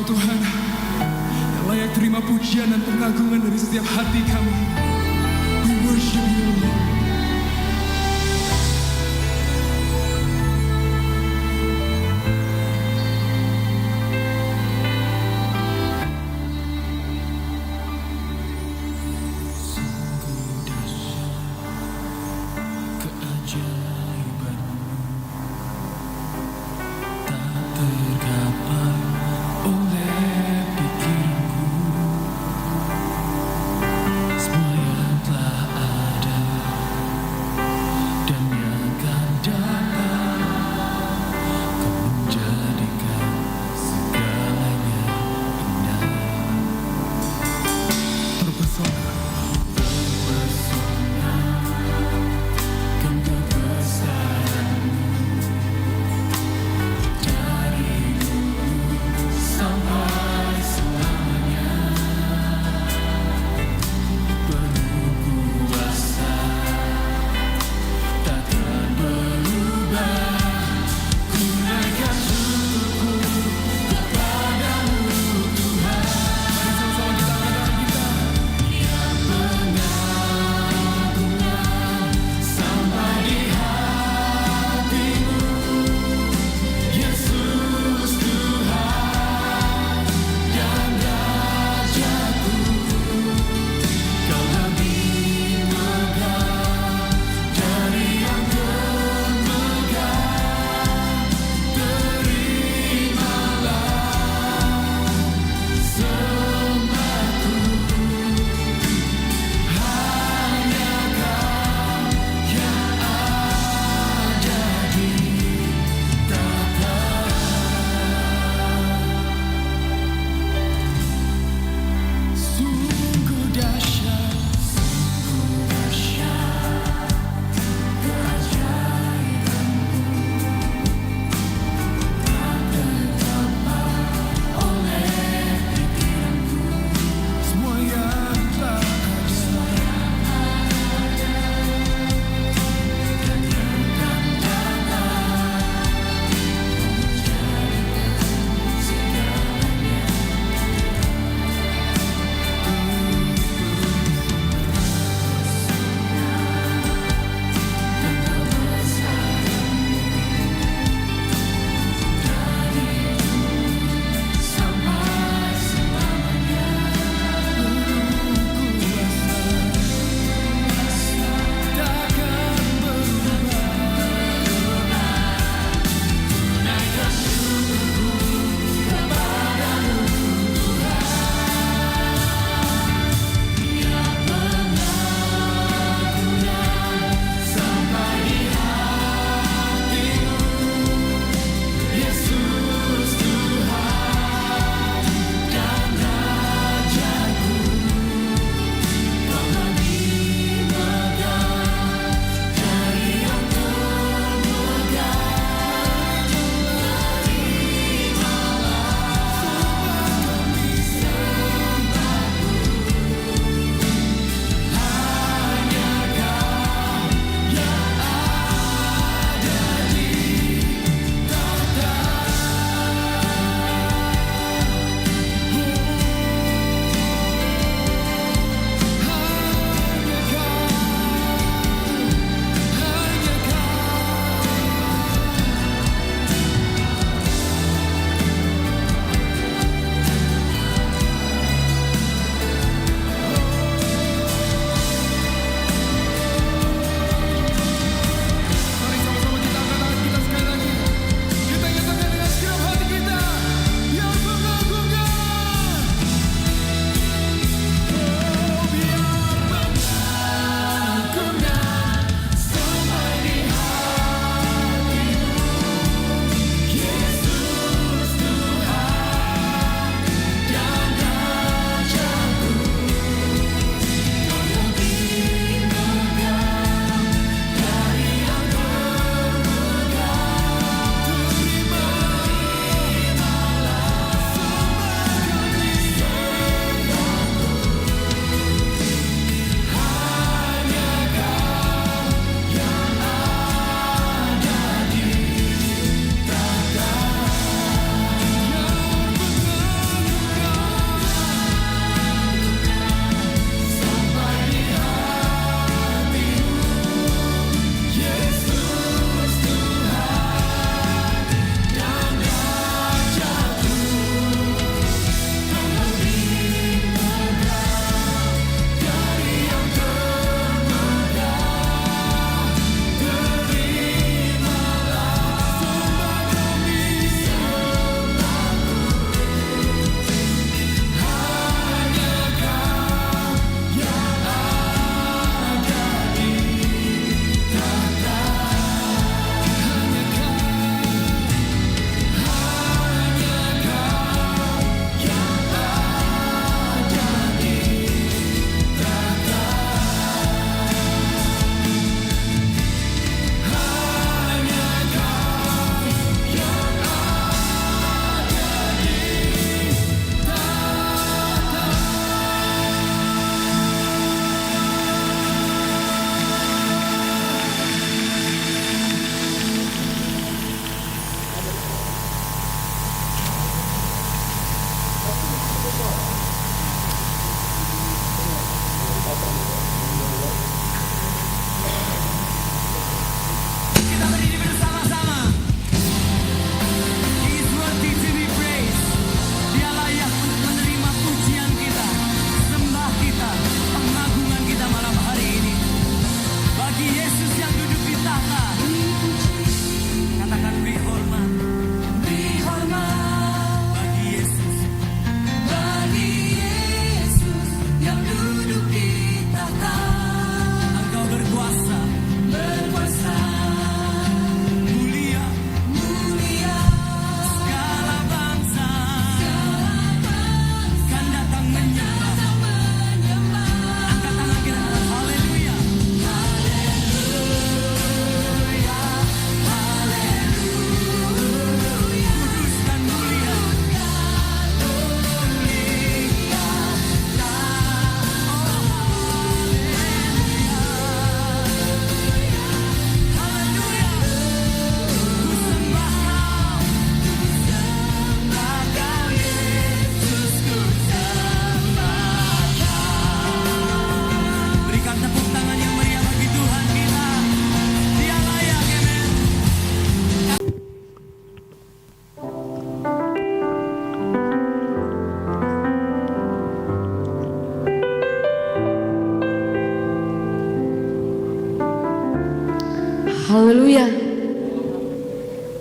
Tuhan yang layak terima pujian dan pengagungan dari setiap hati kami. We worship you, Lord. Semua yang telah ada Haleluya.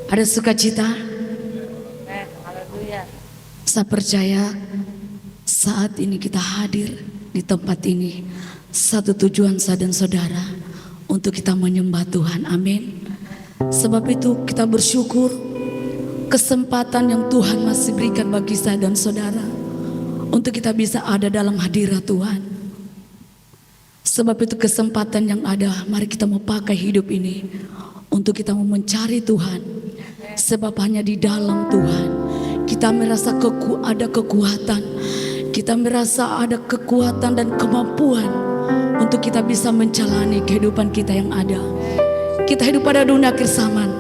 Ada sukacita. Haleluya. Saya percaya saat ini kita hadir di tempat ini, satu tujuan saya dan saudara, untuk kita menyembah Tuhan. Amin. Sebab itu kita bersyukur kesempatan yang Tuhan masih berikan bagi saya dan saudara untuk kita bisa ada dalam hadirat Tuhan. Sebab itu kesempatan yang ada, mari kita mau pakai hidup ini untuk kita mau mencari Tuhan. Sebab hanya di dalam Tuhan kita merasa ada kekuatan, kita merasa ada kekuatan dan kemampuan untuk kita bisa menjalani kehidupan kita yang ada. Kita hidup pada dunia akhir zaman,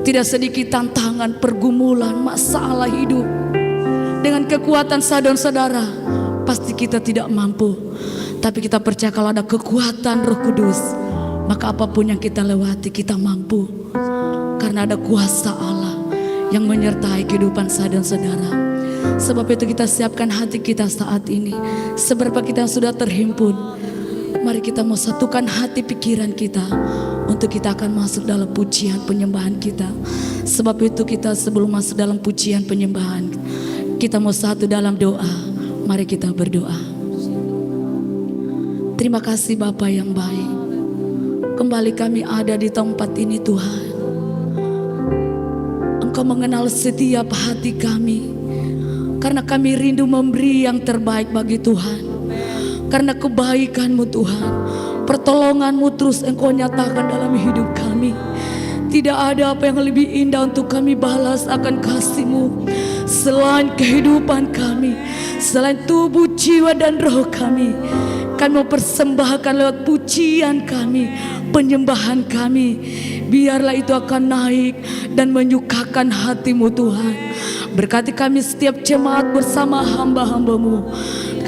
tidak sedikit tantangan, pergumulan, masalah hidup. Dengan kekuatan saya dan saudara, pasti kita tidak mampu. Tapi kita percaya kalau ada kekuatan Roh Kudus, maka apapun yang kita lewati kita mampu. Karena ada kuasa Allah yang menyertai kehidupan saya dan saudara. Sebab itu kita siapkan hati kita saat ini. Seberapa kita sudah terhimpun, mari kita mau satukan hati pikiran kita untuk kita akan masuk dalam pujian penyembahan kita. Sebab itu kita sebelum masuk dalam pujian penyembahan, kita mau satu dalam doa. Mari kita berdoa. Terima kasih Bapa yang baik, kembali kami ada di tempat ini Tuhan. Engkau mengenal setiap hati kami, karena kami rindu memberi yang terbaik bagi Tuhan. Karena kebaikan-Mu Tuhan, pertolongan-Mu terus Engkau nyatakan dalam hidup kami. Tidak ada apa yang lebih indah untuk kami balas akan kasih-Mu selain kehidupan kami, selain tubuh, jiwa dan roh kami. Kami mau persembahkan lewat pujian kami, penyembahan kami. Biarlah itu akan naik dan menyukakan hati-Mu Tuhan. Berkati kami setiap jemaat bersama hamba-hamba-Mu.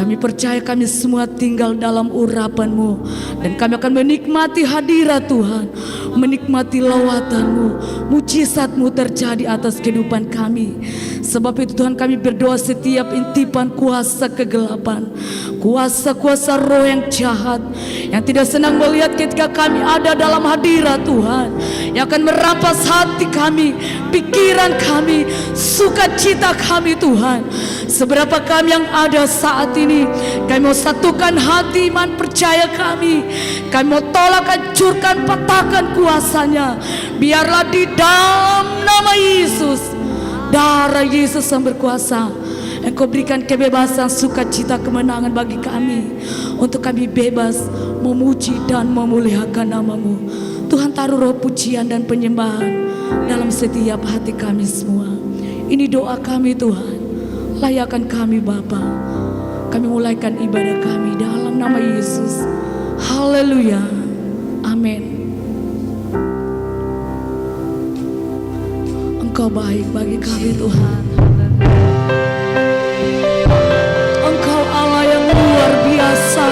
Kami percaya kami semua tinggal dalam urapan-Mu, dan kami akan menikmati hadirat Tuhan, menikmati lawatan-Mu, mujizat-Mu terjadi atas kehidupan kami. Sebab itu Tuhan, kami berdoa setiap intipan kuasa kegelapan, kuasa-kuasa roh yang jahat, yang tidak senang melihat ketika kami ada dalam hadirat Tuhan, yang akan merampas hati kami, pikiran kami, sukacita kami Tuhan. Seberapa kami yang ada saat ini, kami mau satukan hati iman percaya kami. Kami mau tolak, hancurkan, patahkan kuasanya. Biarlah di dalam nama Yesus, darah Yesus yang berkuasa, Engkau berikan kebebasan, sukacita, kemenangan bagi kami, untuk kami bebas memuji dan memuliakan nama-Mu. Tuhan, taruh roh pujian dan penyembahan dalam setiap hati kami semua. Ini doa kami Tuhan, layakkan kami Bapa. Kami mulaikan ibadah kami dalam nama Yesus. Haleluya, amin. Engkau baik bagi kami Tuhan. Engkau Allah yang luar biasa.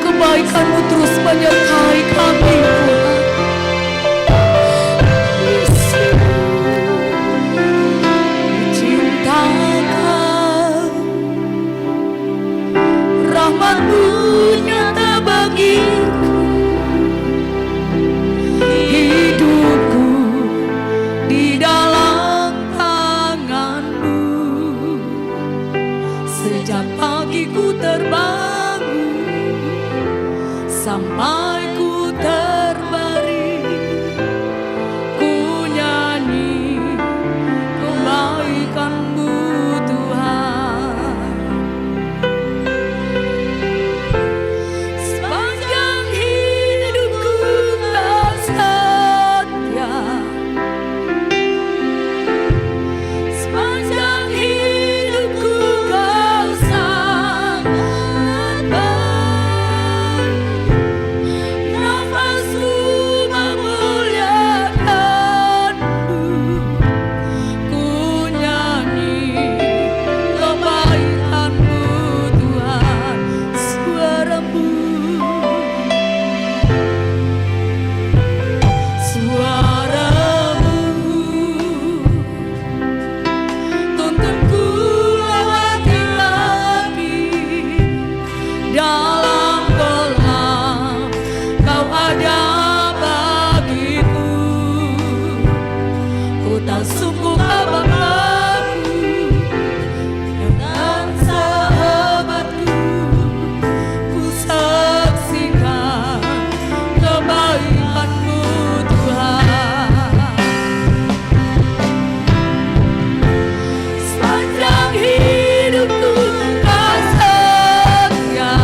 Kebaikan-Mu terus menyertai kami Tuhan. Rahmat-Mu nyata bagiku, hidupku sungguh abang-abangku dan sahabatku, ku saksikan kebaikan-Mu Tuhan. Sepanjang hidupku Kau setia,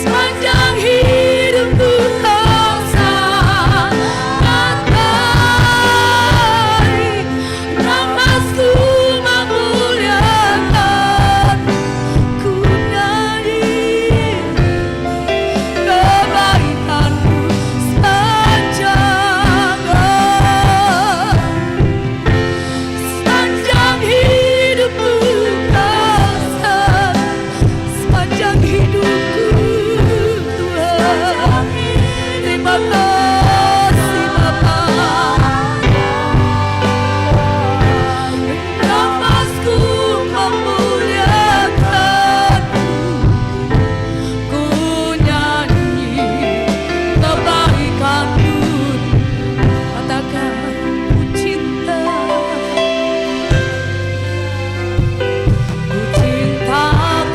sepanjang hidupku Kau sangat baik. Nafasku memuliakan, ku nyanyi kebaikan-Mu sepanjang sepanjang hidupku Kau sepanjang hidupku Tuhan. Terima kasih Bapa. Nafasku memuliakan, ku nyanyi kebaikan-Mu. Katakan ku cinta, ku cintakan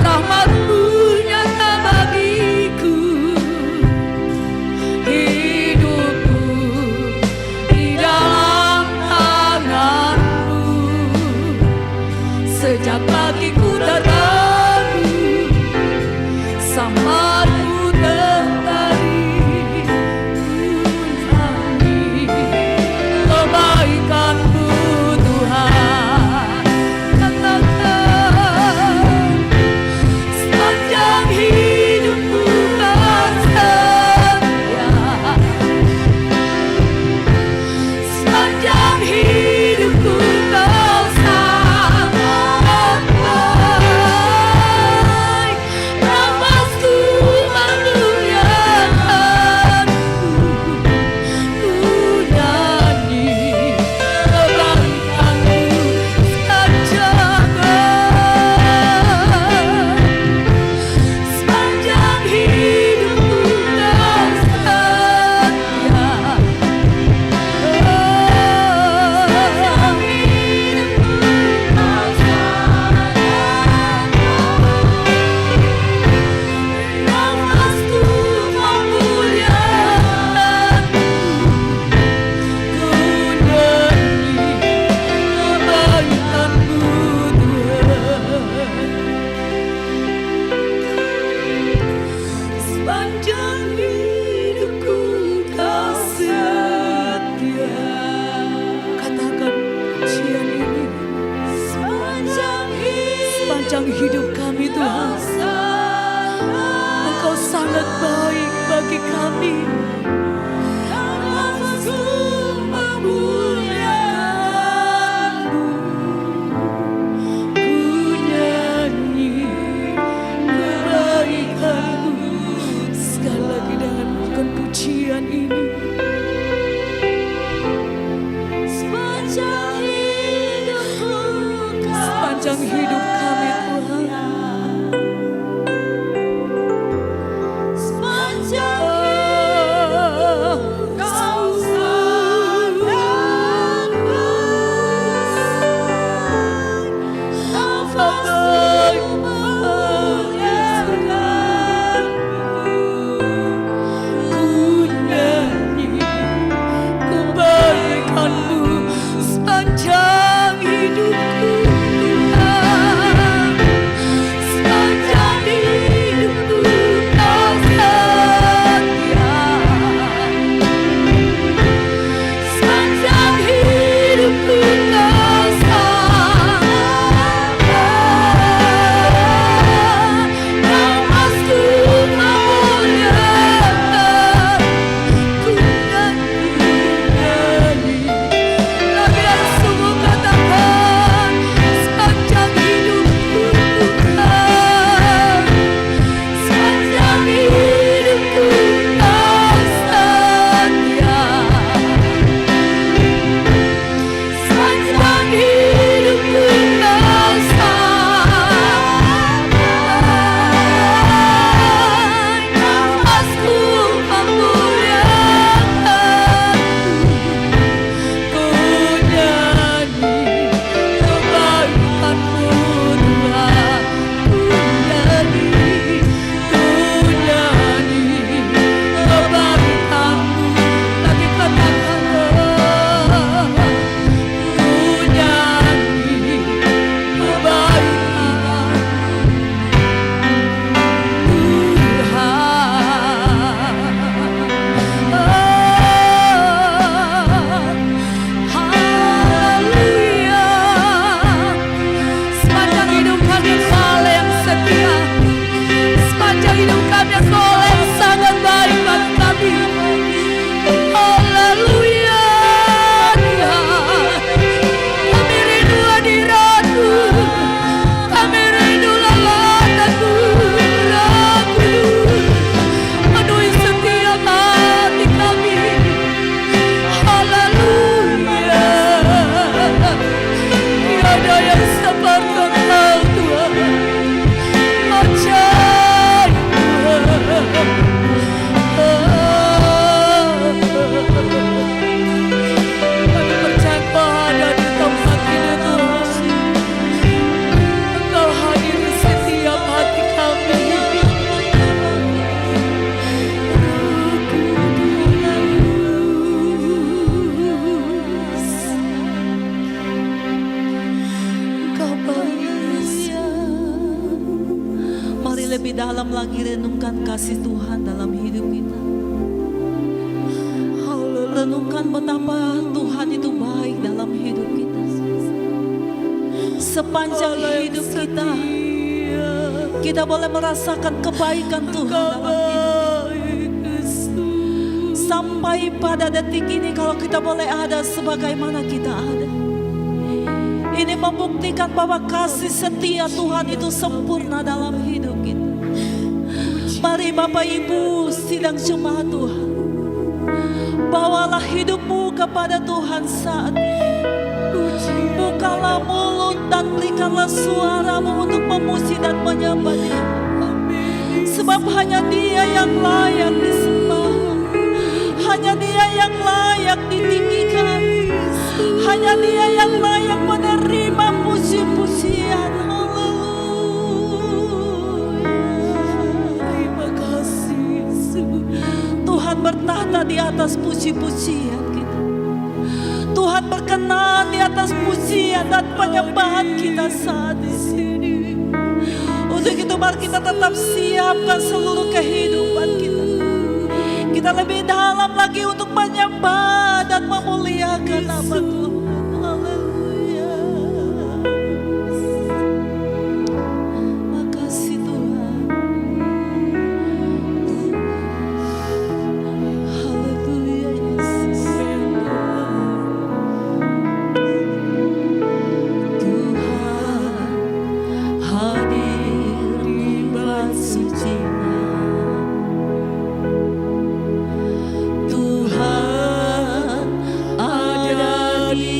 rahmat-Mu nyata bagiku. Hidupku di dalam tangan-Mu, sejak pagiku terbangun sampai ku tertarik, ku nyanyi kebaikan-Mu Tuhan. Katakan sepanjang hidupku Kau setia, sepanjang hidupku Kau sangat baik. Nafasku memuliakan, ku nyanyi kebaikan-Mu sepanjang sepanjang hidupku Kau setia. Nafasku memuliakan, ku nyanyi kebaikan-Mu Tuhan. Sepanjang hidupku Kau setia. Katakan pujian ini. Sepanjang hidup kami Tuhan, Engkau sangat baik bagi kami. Nafasku memuliakan-Mu, ku nyanyi kebaikan-Mu. Sekali lagi dengan bukan pujian ini. Sepanjang hidup kami Tuhan, sepanjang hidup Kau sangat baik. Nafasku memuliakan-Mu, ku nyanyi lagi renungkan kasih Tuhan dalam hidup kita. Renungkan betapa Tuhan itu baik dalam hidup kita. Sepanjang hidup kita boleh merasakan kebaikan Tuhan dalam hidup kita. Sampai pada detik ini kalau kita boleh ada sebagaimana kita ada, ini membuktikan bahwa kasih setia Tuhan itu sempurna dalam hidup kita. Mari Bapak Ibu sidang jemaat Tuhan, bawalah hidupmu kepada Tuhan saat ini. Bukalah mulut dan berikanlah suaramu untuk memuji dan menyembah Dia. Sebab hanya Dia yang layak disembah, hanya Dia yang layak ditinggikan, hanya Dia yang layak menerima puji-pujian. Haleluya. Terima kasih Yesus. Tuhan bertahta di atas puji-pujian kita. Tuhan berkenan di atas pujian dan penyembahan kita saat di sini. Untuk itu mari kita tetap siapkan seluruh kehidupan kita. Kita lebih dalam lagi untuk menyembah dan memuliakan nama Tuhan. Haleluya. Makasih Tuhan. Haleluya Yesus. Tuhan hadir di bait suci-Nya. Tuhan ada di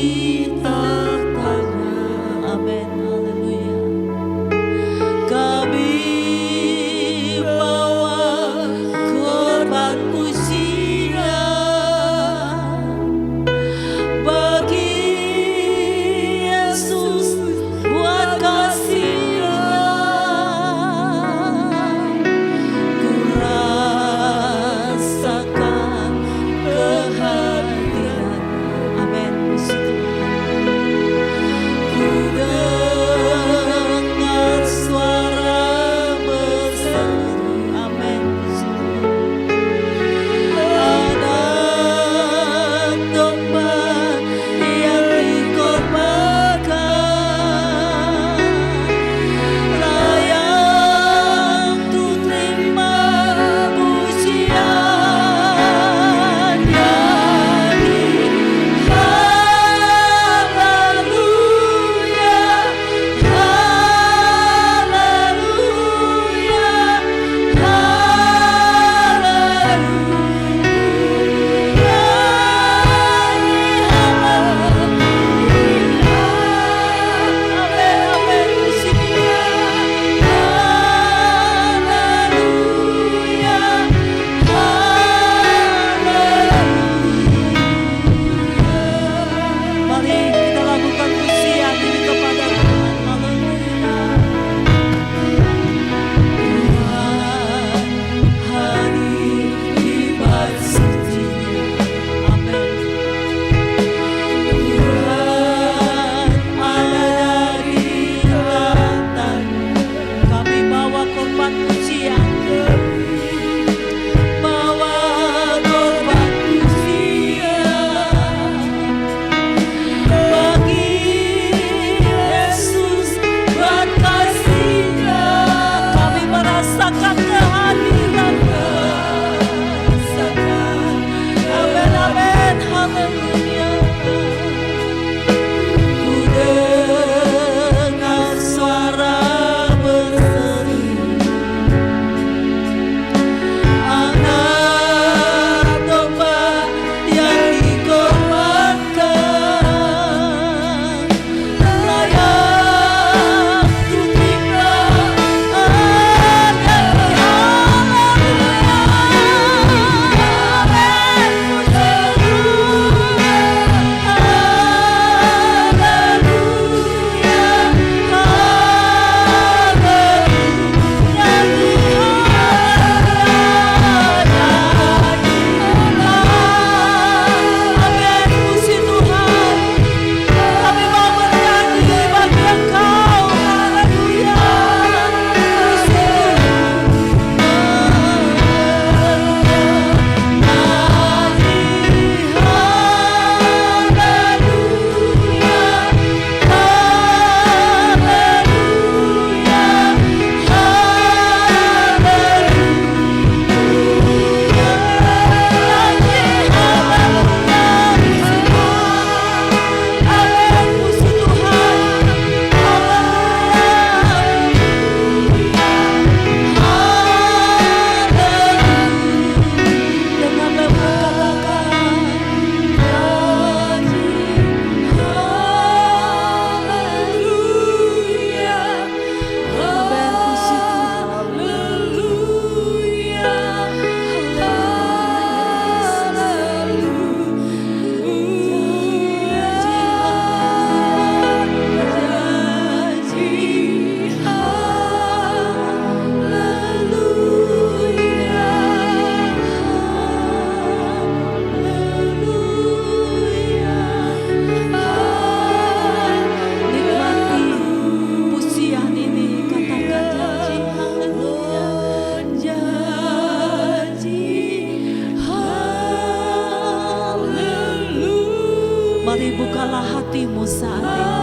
Jamalah hatimu saat ini.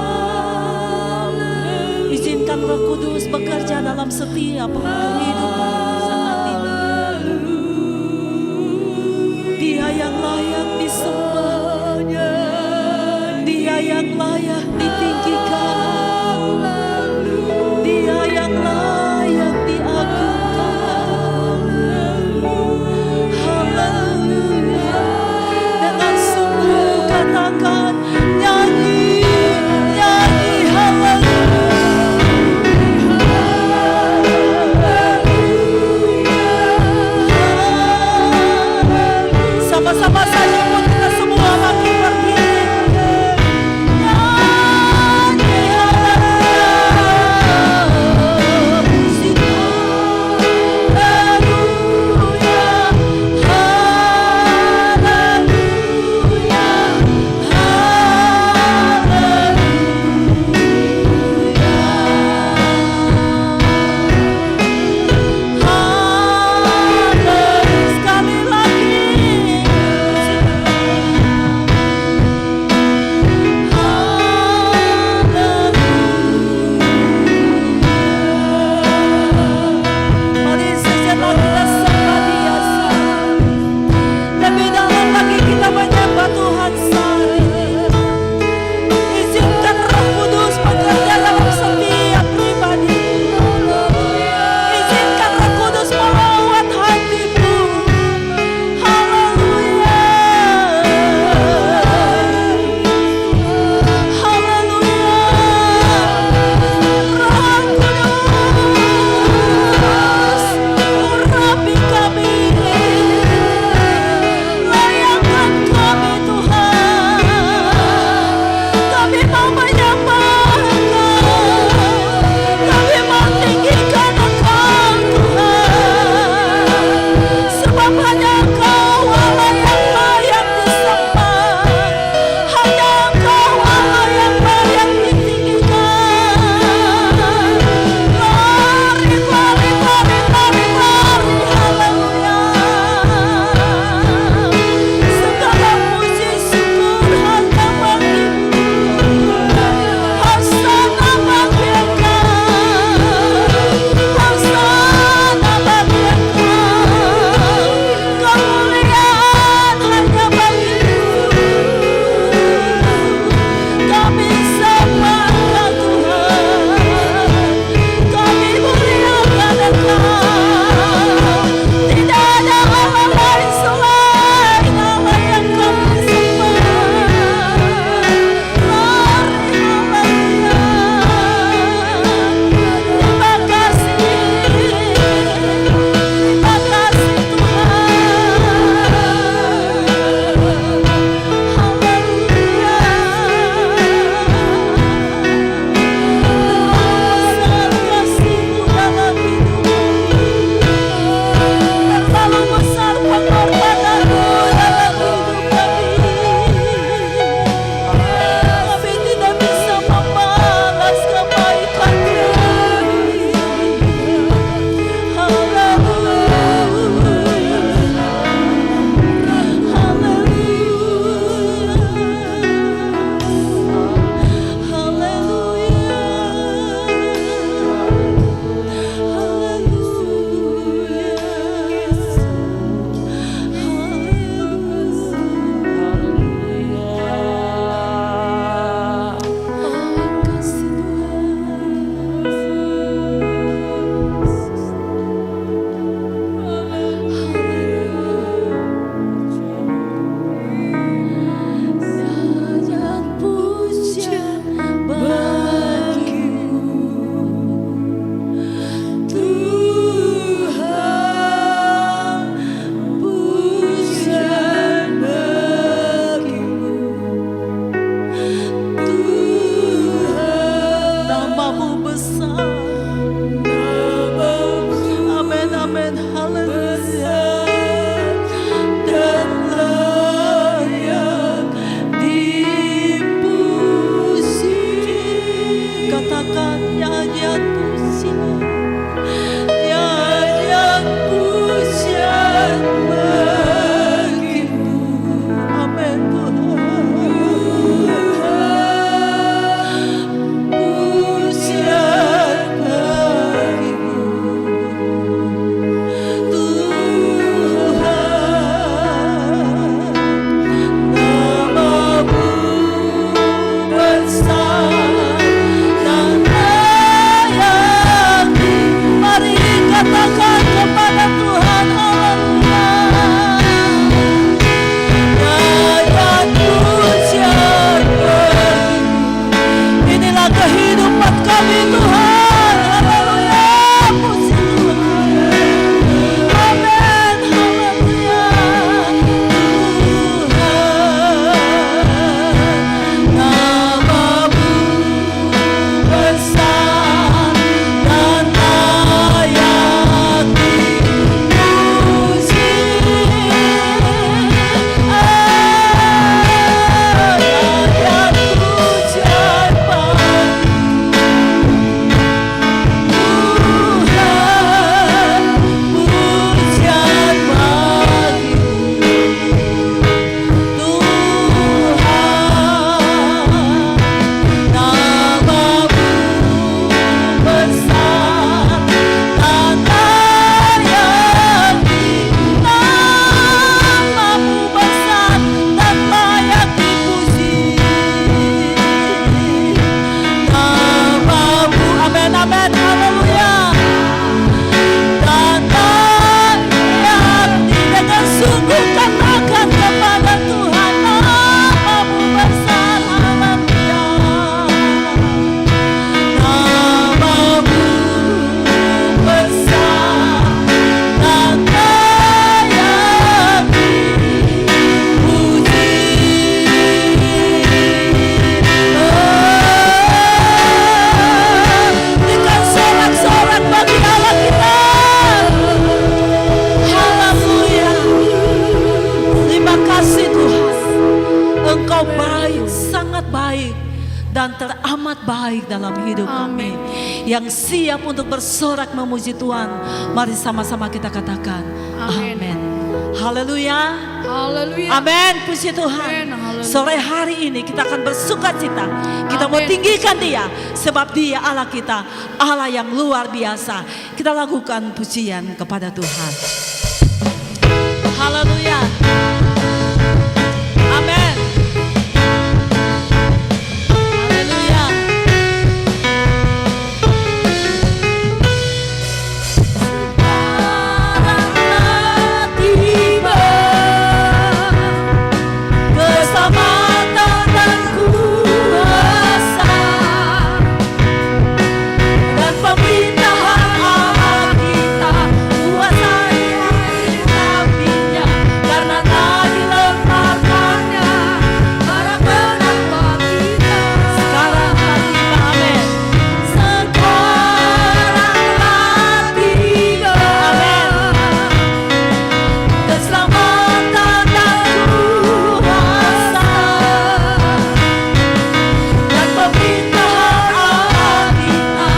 Izinkan Roh Kudus bekerja dalam setiap kehidupan saat ini. Dia yang layak disembah, Dia yang layak ditinggikan, Dia yang layak diagungkan. Haleluya. Dengan sungguh katakan, nyanyi, nyanyi, haleluya. Engkau baik, sangat baik dan teramat baik dalam hidup kami. Yang siap untuk bersorak memuji Tuhan. Mari sama-sama kita katakan amin. Haleluya. Haleluya. Amin, puji Tuhan. Amin, haleluya. Sore hari ini kita akan bersuka cita. Kita mau tinggikan Dia, sebab Dia Allah kita, Allah yang luar biasa. Kita lakukan pujian kepada Tuhan. Haleluya. Amin. Haleluya. Keselamatan dan kuasa dan pemerintahan Allah kita, kuasai nabinya, karena tak dilemparkannya para pendapat kita. Sekarang telah tiba, amin. Sekarang telah tiba, amin. Keselamatan dan kuasa dan pemerintahan Allah kita,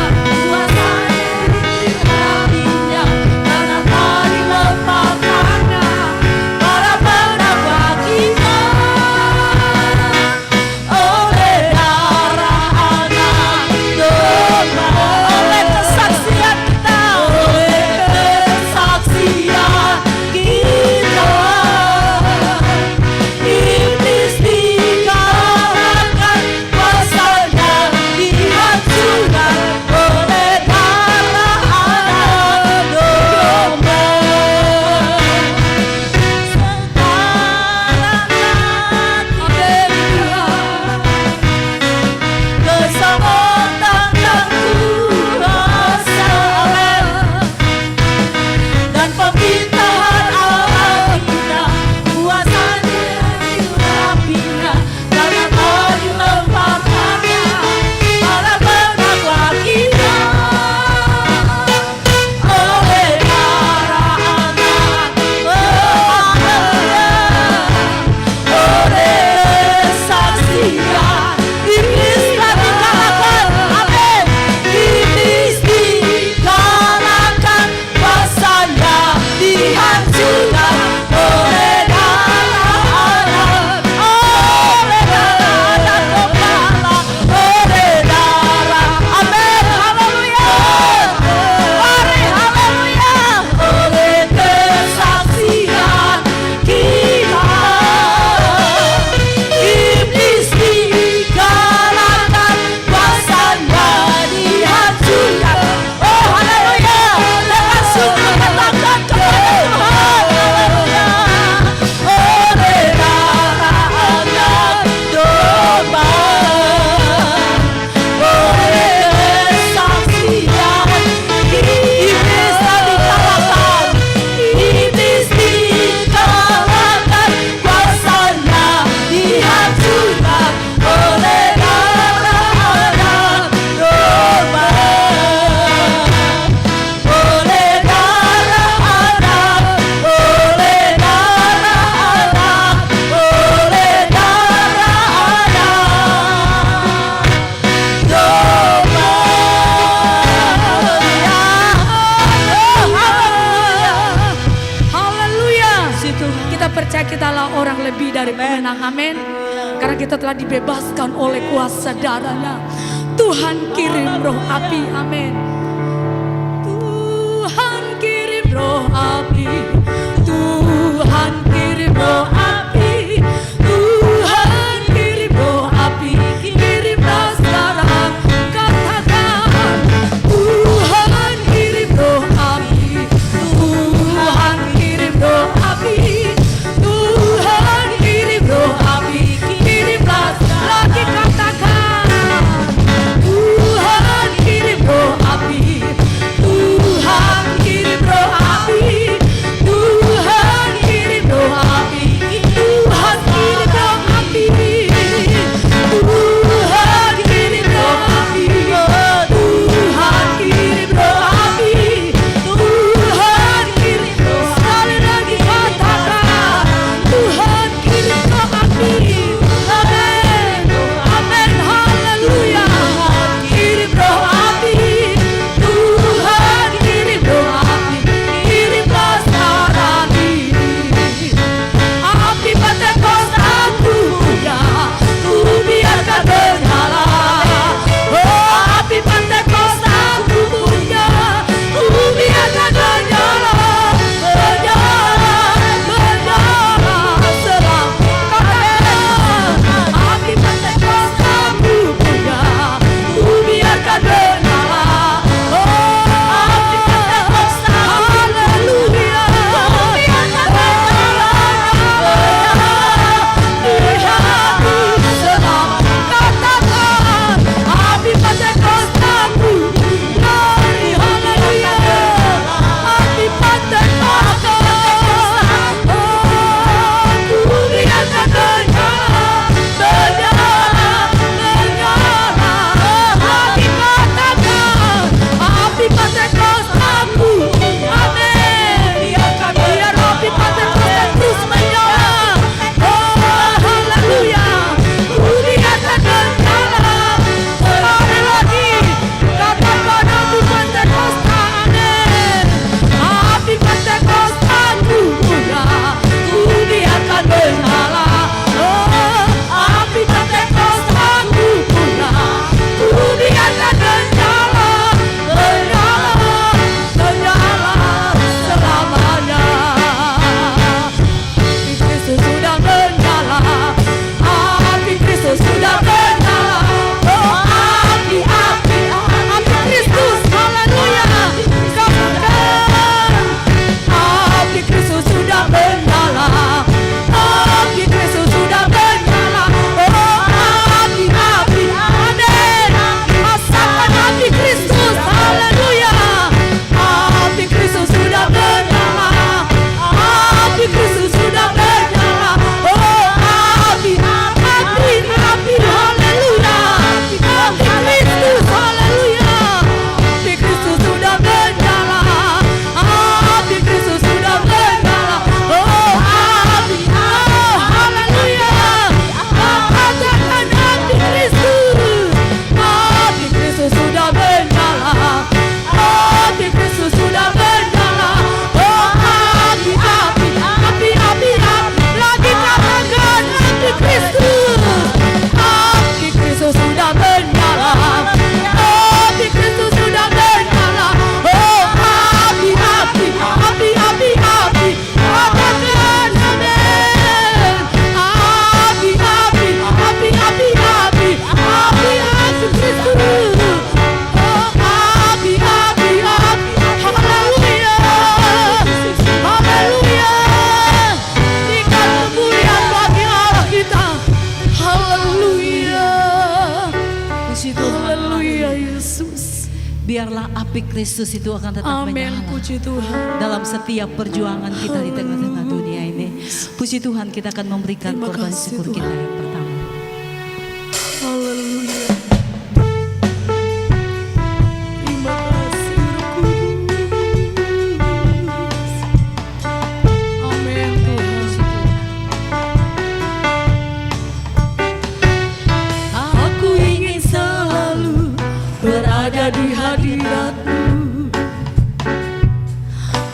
kuasai nabinya, karena tak dilemparkannya para pendapat kita. Oleh darah anak domba, oleh kesaksian kita, oleh kesaksian kita, iblis dikalahkan, kuasanya dihancurkan oleh darah anak domba. Sekarang keselamatan dan kuasa, dan pemerintahan Allah kita, kuasanya dirapinya, karena tak dilemparkannya para pendapat kita. Oleh darah anak, oleh kesaksian, iblis telah dikalahkan, amin. Iblis dikalahkan, kuasanya dihancurkan oleh darah anak, oleh darah anak domba, oleh darah, amin. Haleluya. Mari haleluya. Oleh kesaksian kita, iblis dikalahkan, kuasanya dihancurkan. Oh haleluya. Dengan sungguh katakan kepada Tuhan, haleluya. Oleh darah anak domba, oleh kesaksian, iblis telah dikalahkan, iblis dikalahkan, kuasanya dihancurkan oleh darah anak domba, oleh darah anak, oleh darah anak, oleh darah anak domba. Haleluya. Situ. Kita percaya kita adalah orang lebih dari pemenang, amin. Karena kita telah dibebaskan oleh kuasa darahnya. Tuhan kirim roh api, amin. Tuhan kirim roh api, Tuhan kirim roh api, Tuhan kirim roh api, kirimlah sekarang, katakan Tuhan kirim roh api, Tuhan kirim roh api, Tuhan kirim roh api, kirimlah lagi, katakan Tuhan kirim roh api, Tuhan kirim roh api, Tapi Kristus itu akan tetap Amin, menyala puji Tuhan. dalam setiap perjuangan kita di tengah-tengah dunia ini. Puji Tuhan, kita akan memberikan Terima korban kasih, syukur Tuhan. kita yang pertama. Haleluya. Terima kasih Roh Kudus. Amin Tuhan. Aku ingin selalu berada di hadirat-Mu.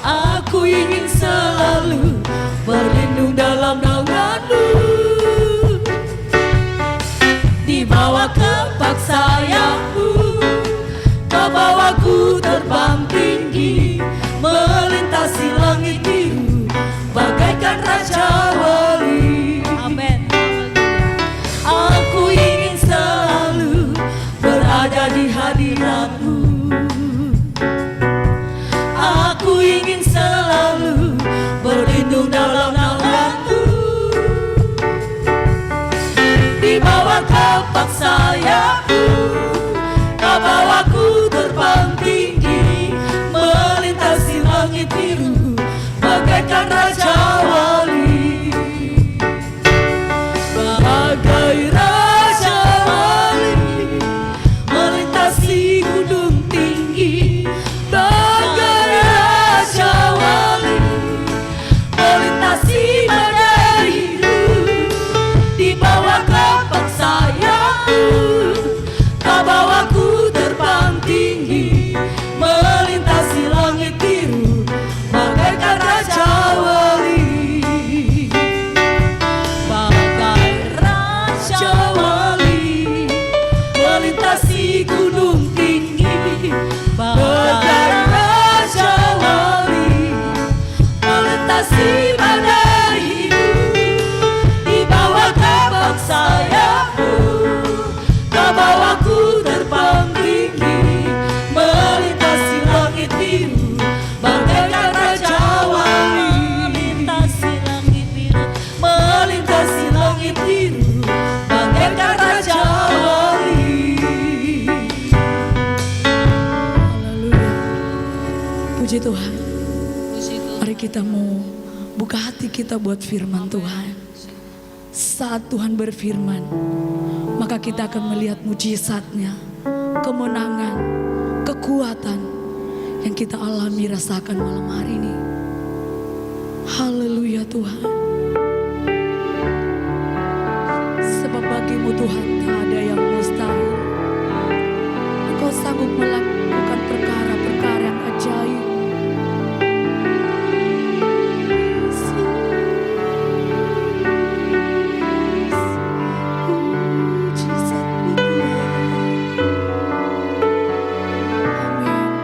Aku ingin selalu berlindung dalam naungan-Mu. Di bawah kepak sayap-Mu, Kau bawaku terbang tinggi, melintasi langit biru, bagaikan Raja Wali. Amin. Aku ingin selalu berada di hadirat-Mu. Aku ingin selalu berlindung dalam naungan-Mu. Di bawah kepak sayap-Mu, Kau bawaku terbang tinggi, melintasi langit biru, bagaikan Raja Wali. Bagai Raja Wali, melintasi gunung tinggi. Bagai Raja Wali, melintasi badai hidup. Di bawah kepak sayap-Mu, Kau bawaku terbang tinggi, melintasi langit biru, bagaikan Raja Wali. Bagai Raja Wali, melintasi gunung tinggi. Bagai Raja Wali, melintasi badai hidup. Di bawah kepak sayap-Mu, Kau bawaku terbang tinggi, melintasi langit biru, bagaikan Raja Wali. Melintasi langit biru, Melintasi langit biru, bagaikan Raja Wali. Haleluya. Puji Tuhan. Mari kita mau buka hati kita buat firman Tuhan. Saat Tuhan berfirman, maka kita akan melihat mujizatnya, kemenangan, kekuatan yang kita alami rasakan malam hari ini. Haleluya Tuhan. Sebab bagimu Tuhan tak ada yang mustahil. Engkau sanggup melakukan perkara-perkara yang ajaib. Mujizat-Mu Tuhan. Amin.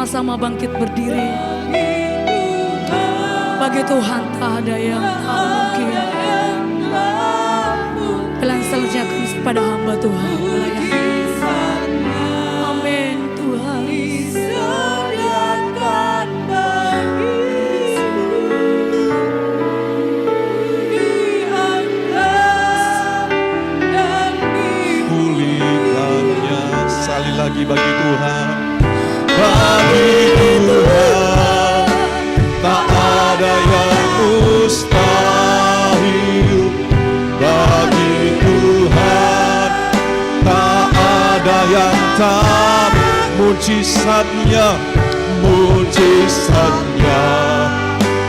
sama-sama bangkit berdiri. Bagi Tuhan tak ada yang tak mungkin. Pelan selanjutnya kepada hamba Tuhan melayani. Amin Tuhan. Pulihkannya sekali lagi bagi Tuhan. Bagi Tuhan tak ada yang mustahil. Bagi Tuhan tak ada yang tak mujizatnya. Mujizatnya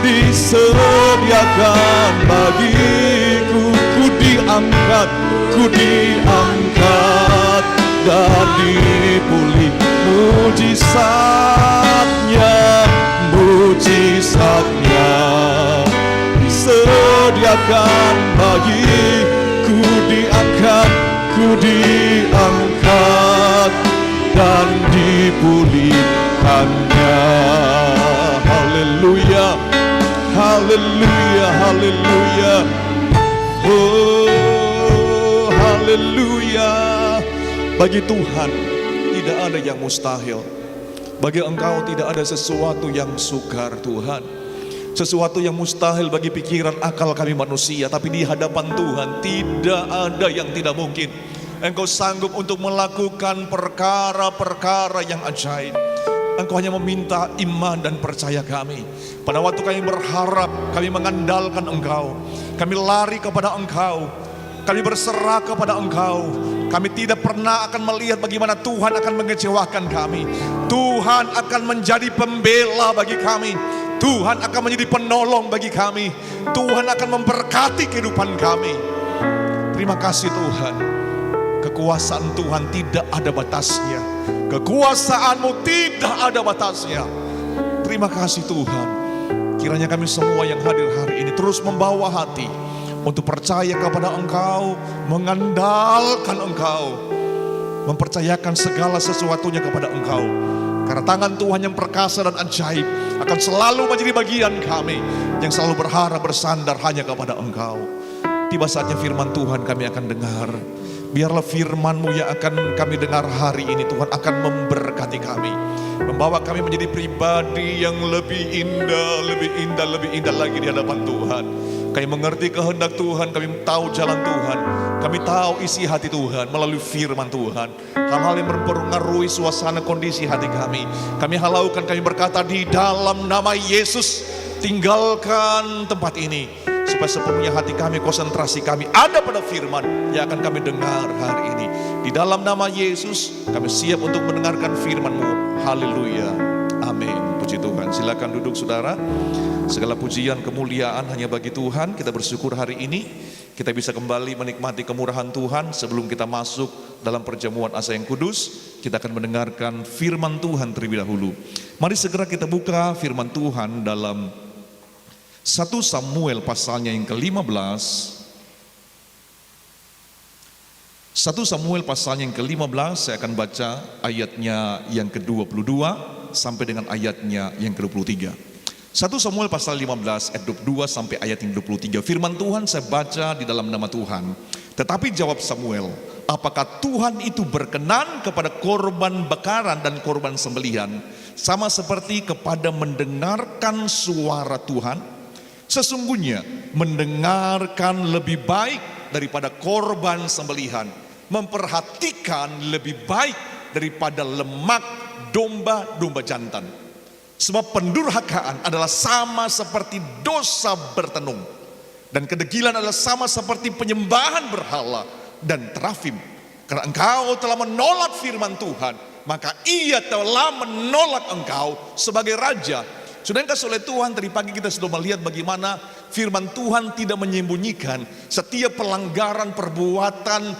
disediakan bagiku. Ku diangkat dan dipulih. Mujizatnya disediakan bagiku. Diangkat dan dipulihkannya. Haleluya, haleluya, haleluya. Oh, haleluya. Bagi Tuhan tidak ada yang mustahil. Bagi Engkau tidak ada sesuatu yang sukar Tuhan. Sesuatu yang mustahil bagi pikiran akal kami manusia, tapi di hadapan Tuhan tidak ada yang tidak mungkin. Engkau sanggup untuk melakukan perkara-perkara yang ajaib. Engkau hanya meminta iman dan percaya kami. Pada waktu kami berharap, kami mengandalkan Engkau. Kami lari kepada Engkau. Kami berserah kepada Engkau. Kami tidak pernah akan melihat bagaimana Tuhan akan mengecewakan kami. Tuhan akan menjadi pembela bagi kami. Tuhan akan menjadi penolong bagi kami. Tuhan akan memberkati kehidupan kami. Terima kasih Tuhan. Kekuasaan Tuhan tidak ada batasnya. Kekuasaan-Mu tidak ada batasnya. Terima kasih Tuhan. Kiranya kami semua yang hadir hari ini terus membawa hati untuk percaya kepada Engkau, mengandalkan Engkau, mempercayakan segala sesuatunya kepada Engkau. Karena tangan Tuhan yang perkasa dan ajaib akan selalu menjadi bagian kami, yang selalu berharap bersandar hanya kepada Engkau. Tiba saatnya firman Tuhan kami akan dengar. Biarlah firman-Mu yang akan kami dengar hari ini, Tuhan akan memberkati kami, membawa kami menjadi pribadi yang lebih indah, lebih indah lagi di hadapan Tuhan. Kami mengerti kehendak Tuhan, kami tahu jalan Tuhan, kami tahu isi hati Tuhan melalui firman Tuhan. Hal-hal yang mempengaruhi suasana kondisi hati kami halaukan, kami berkata di dalam nama Yesus, tinggalkan tempat ini. Supaya sepenuhnya hati kami, konsentrasi kami ada pada firman yang akan kami dengar hari ini. Di dalam nama Yesus, kami siap untuk mendengarkan firman-Mu. Haleluya, amin. Puji Tuhan. Silakan duduk saudara. Segala pujian kemuliaan hanya bagi Tuhan. Kita bersyukur hari ini kita bisa kembali menikmati kemurahan Tuhan. Sebelum kita masuk dalam perjamuan asa yang kudus, kita akan mendengarkan firman Tuhan terlebih dahulu. Mari segera kita buka firman Tuhan dalam 1 Samuel pasalnya yang ke-15. 1 Samuel pasalnya yang ke-15, saya akan baca ayatnya yang ke-22 sampai dengan ayatnya yang ke-23. 1 Samuel pasal 15 ayat 22 sampai ayat yang 23. Firman Tuhan saya baca di dalam nama Tuhan. Tetapi jawab Samuel, apakah Tuhan itu berkenan kepada korban bakaran dan korban sembelihan sama seperti kepada mendengarkan suara Tuhan? Sesungguhnya mendengarkan lebih baik daripada korban sembelihan, memperhatikan lebih baik daripada lemak domba-domba jantan. Sebab pendurhakaan adalah sama seperti dosa bertenung, dan kedegilan adalah sama seperti penyembahan berhala dan terafim. Karena engkau telah menolak firman Tuhan, maka Ia telah menolak engkau sebagai raja. Sudah kasih oleh Tuhan, tadi pagi kita sudah melihat bagaimana firman Tuhan tidak menyembunyikan setiap pelanggaran perbuatan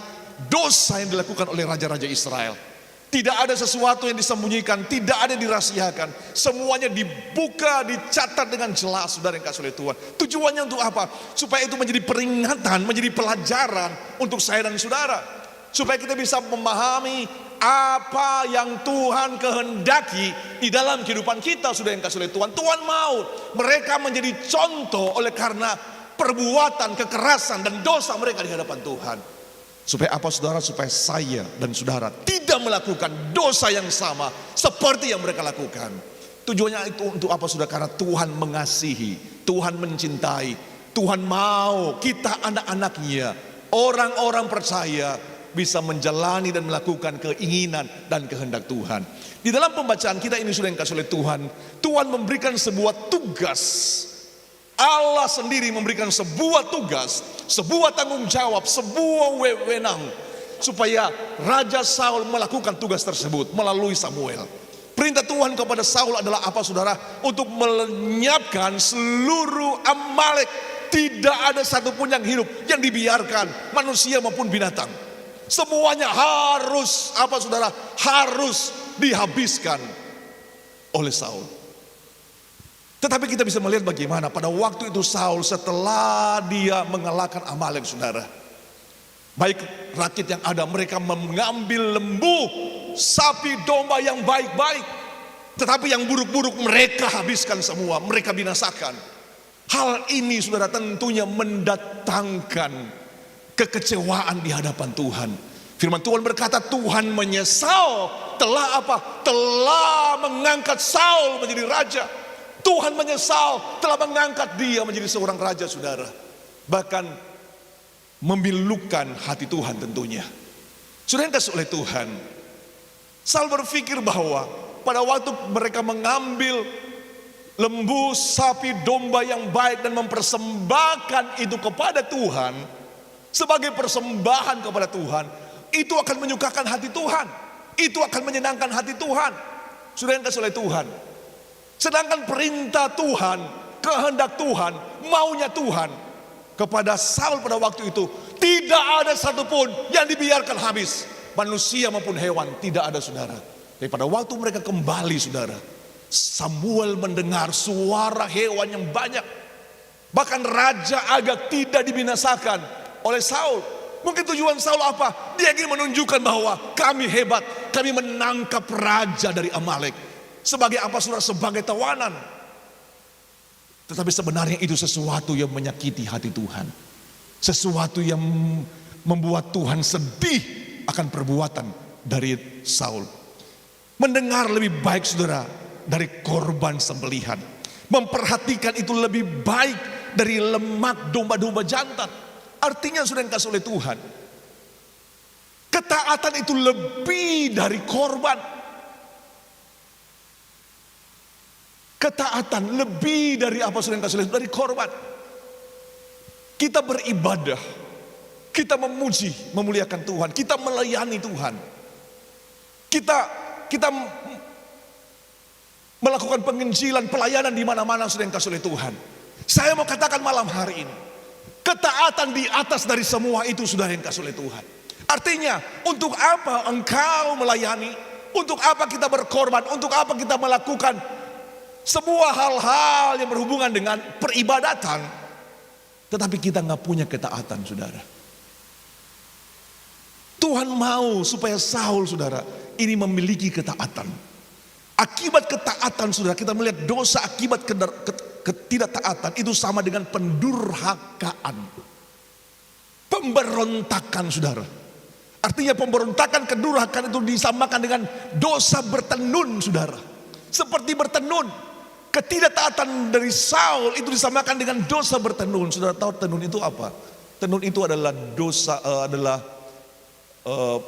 dosa yang dilakukan oleh raja-raja Israel. Tidak ada sesuatu yang disembunyikan, tidak ada yang dirahasiakan. Semuanya dibuka, dicatat dengan jelas, saudara yang kasih oleh Tuhan. Tujuannya untuk apa? Supaya itu menjadi peringatan, menjadi pelajaran untuk saya dan saudara. Supaya kita bisa memahami apa yang Tuhan kehendaki di dalam kehidupan kita, sudah yang kasih oleh Tuhan. Tuhan mau mereka menjadi contoh oleh karena perbuatan kekerasan dan dosa mereka di hadapan Tuhan. Supaya apa saudara? Supaya saya dan saudara tidak melakukan dosa yang sama seperti yang mereka lakukan. Tujuannya itu untuk apa saudara? Karena Tuhan mengasihi, Tuhan mencintai, Tuhan mau kita anak-anaknya, orang-orang percaya bisa menjalani dan melakukan keinginan dan kehendak Tuhan. Di dalam pembacaan kita ini sudah yang kasih oleh Tuhan, Tuhan memberikan sebuah tugas. Allah sendiri memberikan sebuah tugas, sebuah tanggung jawab, sebuah wewenang supaya Raja Saul melakukan tugas tersebut melalui Samuel. Perintah Tuhan kepada Saul adalah apa saudara? Untuk melenyapkan seluruh Amalek. Tidak ada satupun yang hidup yang dibiarkan, manusia maupun binatang. Semuanya harus apa saudara? Harus dihabiskan oleh Saul. Tetapi kita bisa melihat bagaimana pada waktu itu Saul setelah dia mengalahkan Amalek saudara. Baik rakyat yang ada, mereka mengambil lembu, sapi, domba yang baik-baik. Tetapi yang buruk-buruk mereka habiskan semua, mereka binasakan. Hal ini saudara tentunya mendatangkan kekecewaan di hadapan Tuhan. Firman Tuhan berkata Tuhan menyesal telah apa? Telah mengangkat Saul menjadi raja. Tuhan menyesal telah mengangkat dia menjadi seorang raja saudara. Bahkan memilukan hati Tuhan tentunya. Sudah yang kasih oleh Tuhan, Saul berpikir bahwa pada waktu mereka mengambil lembu, sapi, domba yang baik dan mempersembahkan itu kepada Tuhan sebagai persembahan kepada Tuhan, itu akan menyukakan hati Tuhan, itu akan menyenangkan hati Tuhan. Sudah yang kasih oleh Tuhan. Sedangkan perintah Tuhan, kehendak Tuhan, maunya Tuhan kepada Saul pada waktu itu tidak ada satupun yang dibiarkan habis, manusia maupun hewan, tidak ada saudara. Tapi pada waktu mereka kembali saudara, Samuel mendengar suara hewan yang banyak. Bahkan Raja Agag tidak dibinasakan oleh Saul. Mungkin tujuan Saul apa? Dia ingin menunjukkan bahwa kami hebat, kami menangkap raja dari Amalek. Sebagai apa saudara? Sebagai tawanan. Tetapi sebenarnya itu sesuatu yang menyakiti hati Tuhan. Sesuatu yang membuat Tuhan sedih akan perbuatan dari Saul. Mendengar lebih baik saudara dari korban sembelihan. Memperhatikan itu lebih baik dari lemak domba-domba jantan. Artinya sudah dikasih oleh Tuhan. Ketaatan itu lebih dari korban. Ketaatan lebih dari apa sudah dikasih oleh Tuhan, dari korban. Kita beribadah, kita memuji, memuliakan Tuhan, kita melayani Tuhan. Kita melakukan penginjilan, pelayanan di mana-mana sudah dikasih oleh Tuhan. Saya mau katakan malam hari ini, ketaatan di atas dari semua itu sudah yang dikasih oleh Tuhan. Artinya, untuk apa engkau melayani? Untuk apa kita berkorban? Untuk apa kita melakukan sebuah hal-hal yang berhubungan dengan peribadatan, tetapi kita nggak punya ketaatan, saudara. Tuhan mau supaya Saul, saudara, ini memiliki ketaatan. Akibat ketaatan, saudara, kita melihat dosa akibat ketidaktaatan itu sama dengan pendurhakaan, pemberontakan, saudara. Artinya pemberontakan, kedurhakaan itu disamakan dengan dosa bertenun, saudara. Seperti bertenun. Ketidaktaatan dari Saul itu disamakan dengan dosa bertenun. Saudara tahu tenun itu apa? Tenun itu adalah dosa,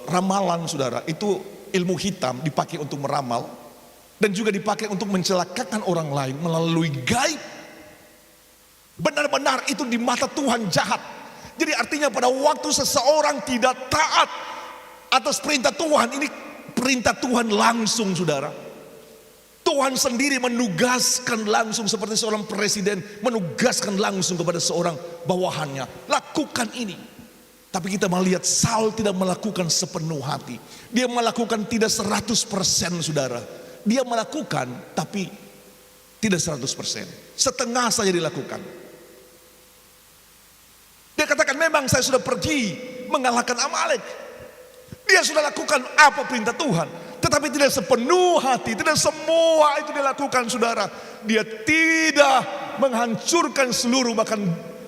ramalan, saudara. Itu ilmu hitam dipakai untuk meramal dan juga dipakai untuk mencelakakan orang lain melalui gaib. Benar-benar itu di mata Tuhan jahat. Jadi artinya pada waktu seseorang tidak taat atas perintah Tuhan, ini perintah Tuhan langsung, saudara. Tuhan sendiri menugaskan langsung seperti seorang presiden menugaskan langsung kepada seorang bawahannya, lakukan ini. Tapi kita melihat Saul tidak melakukan sepenuh hati. Dia melakukan tidak 100%, saudara. Dia melakukan tapi tidak 100%. Setengah saja dilakukan. Dia katakan memang saya sudah pergi mengalahkan Amalek. Dia sudah lakukan apa perintah Tuhan, tetapi tidak sepenuh hati, tidak semua itu dilakukan, saudara. Dia tidak menghancurkan seluruh, bahkan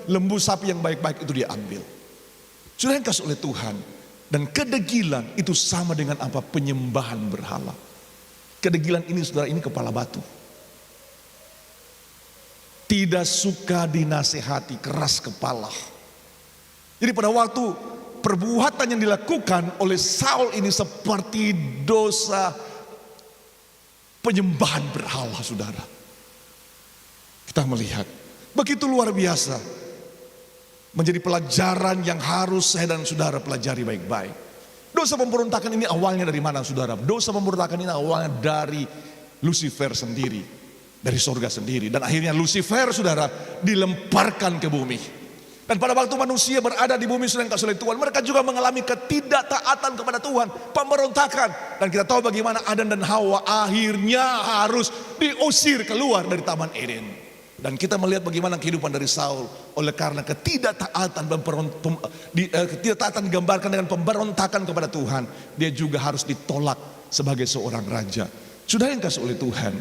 lembu sapi yang baik-baik itu dia ambil. Sudah yang kasih oleh Tuhan. Dan kedegilan itu sama dengan apa? Penyembahan berhala. Kedegilan ini, saudara, ini kepala batu. Tidak suka dinasehati, keras kepala. Jadi pada waktu perbuatan yang dilakukan oleh Saul ini seperti dosa penyembahan berhala, saudara. Kita melihat begitu luar biasa. Menjadi pelajaran yang harus saya dan saudara pelajari baik-baik. Dosa pemberontakan ini awalnya dari mana, saudara? Dosa pemberontakan ini awalnya dari Lucifer sendiri, dari sorga sendiri. Dan akhirnya Lucifer, saudara, dilemparkan ke bumi. Dan pada waktu manusia berada di bumi sedang kasih oleh Tuhan, mereka juga mengalami ketidaktaatan kepada Tuhan, pemberontakan. Dan kita tahu bagaimana Adam dan Hawa akhirnya harus diusir keluar dari Taman Eden. Dan kita melihat bagaimana kehidupan dari Saul oleh karena ketidaktaatan digambarkan dengan pemberontakan kepada Tuhan. Dia juga harus ditolak sebagai seorang raja. Sudah yang kasih oleh Tuhan,